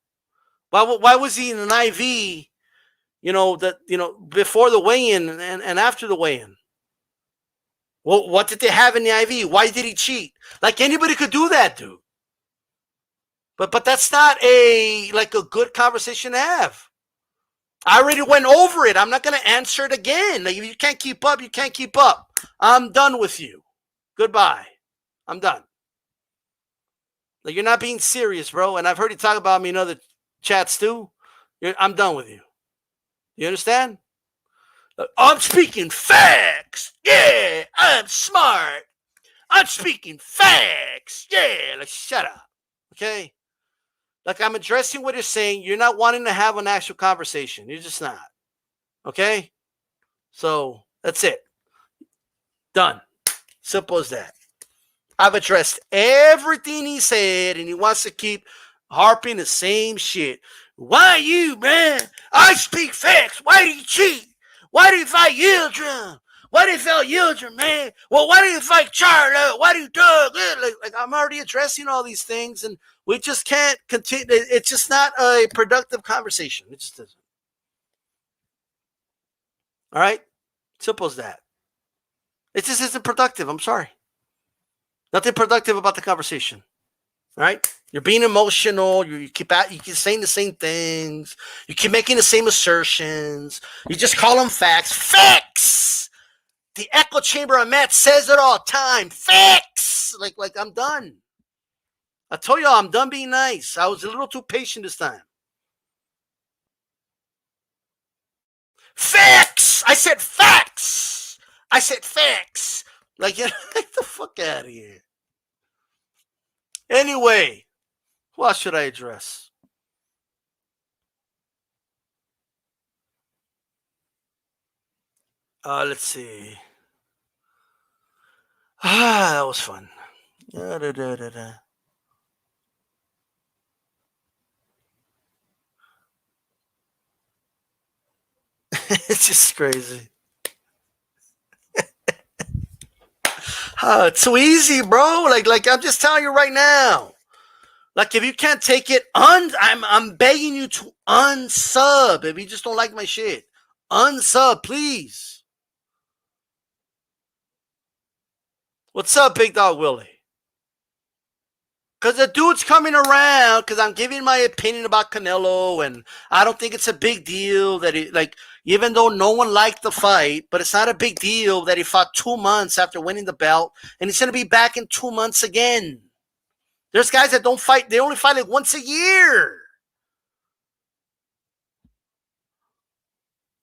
Why was he in an IV, before the weigh-in and after the weigh-in? Well, what did they have in the IV? Why did he cheat? Like, anybody could do that, dude. But that's not a good conversation to have. I already went over it. I'm not going to answer it again. Like, if you can't keep up, you can't keep up. I'm done with you. Goodbye. I'm done. Like, you're not being serious, bro. And I've heard you talk about me in other chats too. I'm done with you. You understand? I'm speaking facts. Yeah, I'm smart. I'm speaking facts. Yeah, like, shut up. Okay? Like, I'm addressing what you're saying. You're not wanting to have an actual conversation. You're just not. Okay? So, that's it. Done. Simple as that. I've addressed everything he said, and he wants to keep harping the same shit. Why you, man? I speak facts. Why do you cheat? Why do you fight Yildirim? Why do you fight Yildirim, man? Well, why do you fight Charlo? Why do you Doug? Like, I'm already addressing all these things, and we just can't continue. It's just not a productive conversation. It just isn't. All right? Simple as that. It just isn't productive. I'm sorry. Nothing productive about the conversation. All right? You're being emotional. You keep saying the same things. You keep making the same assertions. You just call them facts. Facts! The echo chamber of Matt says it all the time. Facts! Like I'm done. I told y'all I'm done being nice. I was a little too patient this time. Facts! I said facts! I said facts! Like, get the fuck out of here. Anyway, what should I address? Let's see. That was fun. It's just crazy. It's so easy, bro. Like I'm just telling you right now. Like, if you can't take it, I'm begging you to unsub. If you just don't like my shit, unsub, please. What's up, Big Dog Willie? Because the dude's coming around because I'm giving my opinion about Canelo, and I don't think it's a big deal that even though no one liked the fight, but it's not a big deal that he fought 2 months after winning the belt, and he's going to be back in 2 months again. There's guys that don't fight. They only fight like once a year.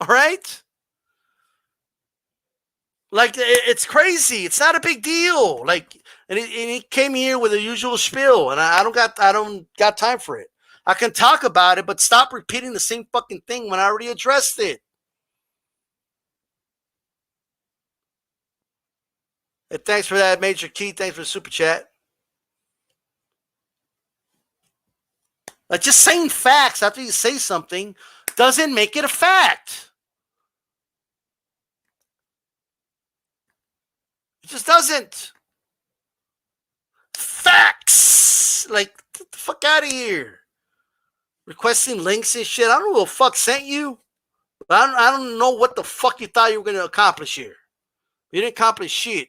All right? Like, it's crazy. It's not a big deal. Like, and he came here with the usual spiel, and I don't got time for it. I can talk about it, but stop repeating the same fucking thing when I already addressed it. Hey, thanks for that, Major Key. Thanks for the super chat. Like, just saying facts after you say something doesn't make it a fact. It just doesn't. Facts! Like, get the fuck out of here. Requesting links and shit. I don't know who the fuck sent you. But I don't know what the fuck you thought you were going to accomplish here. You didn't accomplish shit.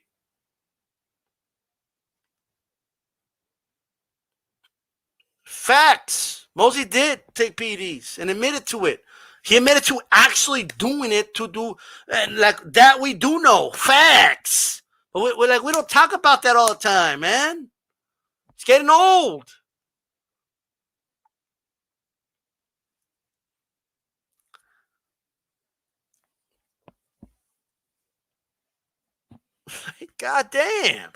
Facts. Mosey did take PEDs and admitted to it. He admitted to actually doing it to do, and like that we do know. Facts. But we don't talk about that all the time, man. It's getting old. God damn.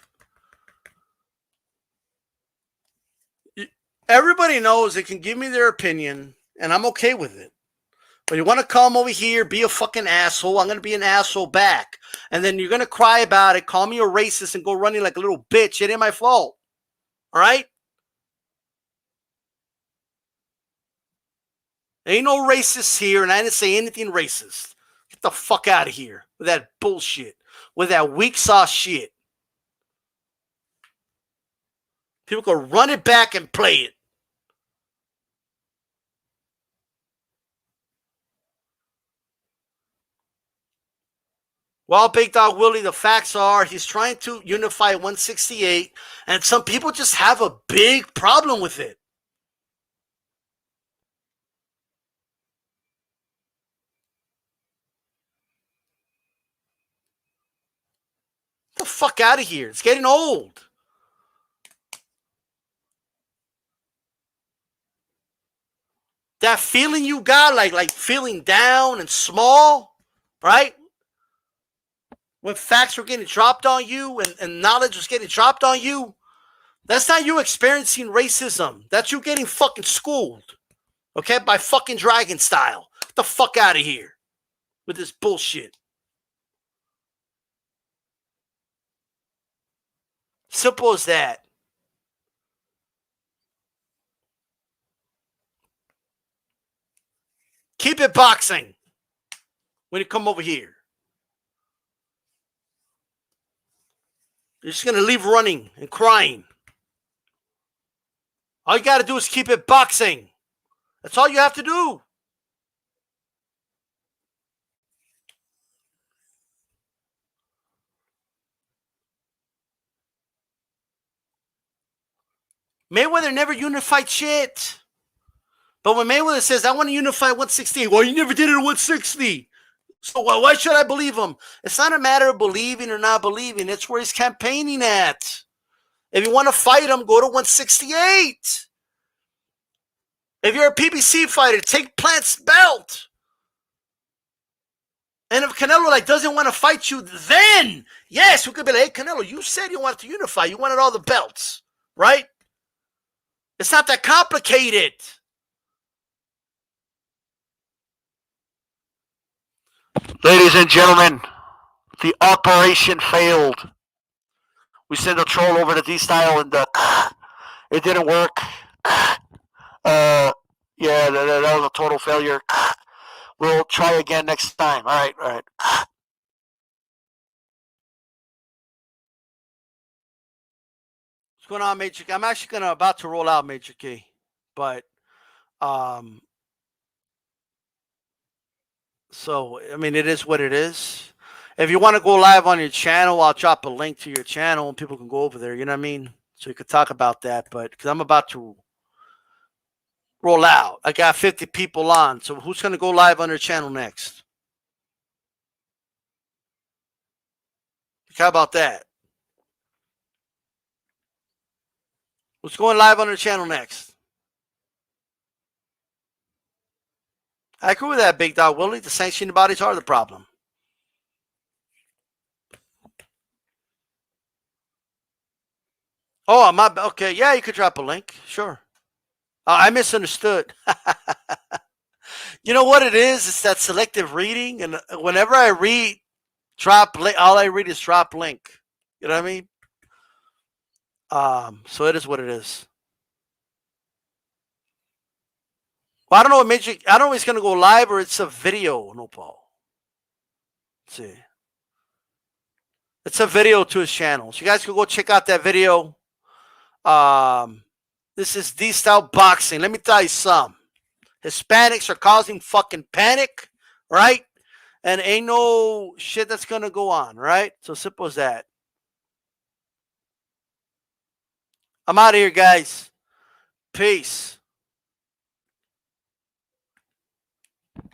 Everybody knows they can give me their opinion, and I'm okay with it. But you want to come over here, be a fucking asshole. I'm going to be an asshole back. And then you're going to cry about it, call me a racist, and go running like a little bitch. It ain't my fault. All right? Ain't no racists here, and I didn't say anything racist. Get the fuck out of here with that bullshit, with that weak sauce shit. People can run it back and play it. Well, Big Dog Willie, the facts are he's trying to unify 168, and some people just have a big problem with it. Get the fuck out of here. It's getting old. That feeling you got, like feeling down and small, right? When facts were getting dropped on you and knowledge was getting dropped on you, that's not you experiencing racism. That's you getting fucking schooled, okay, by fucking Dragon Style. Get the fuck out of here with this bullshit. Simple as that. Keep it boxing when you come over here. You're just going to leave running and crying. All you got to do is keep it boxing. That's all you have to do. Mayweather never unified shit. But when Mayweather says, I want to unify 160, well, you never did it at 160. So why should I believe him? It's not a matter of believing or not believing. It's where he's campaigning at. If you want to fight him, go to 168. If you're a PBC fighter, take Plant's belt. And if Canelo doesn't want to fight you, then yes, we could be like, hey, Canelo, you said you wanted to unify. You wanted all the belts, right? It's not that complicated. Ladies and gentlemen, the operation failed. We sent a troll over to D-Style and it didn't work. Yeah, that was a total failure. We'll try again next time. All right. What's going on, Major K? I'm actually about to roll out, Major K. But, so, I mean, it is what it is. If you want to go live on your channel, I'll drop a link to your channel and people can go over there. You know what I mean? So you could talk about that. But because I'm about to roll out, I got 50 people on. So who's going to go live on their channel next? How about that? Who's going live on their channel next? I agree with that, Big Dog Willie. The sanctioning bodies are the problem. Oh, okay. Yeah, you could drop a link. Sure. I misunderstood. You know what it is? It's that selective reading. And whenever I read drop link, all I read is drop link. You know what I mean? So it is what it is. Well, I don't know what Major. I don't know if it's going to go live or it's a video. No, Paul. Let's see. It's a video to his channel. So you guys can go check out that video. This is DStyleBoxing. Let me tell you something. Hispanics are causing fucking panic, right? And ain't no shit that's going to go on, right? So simple as that. I'm out of here, guys. Peace.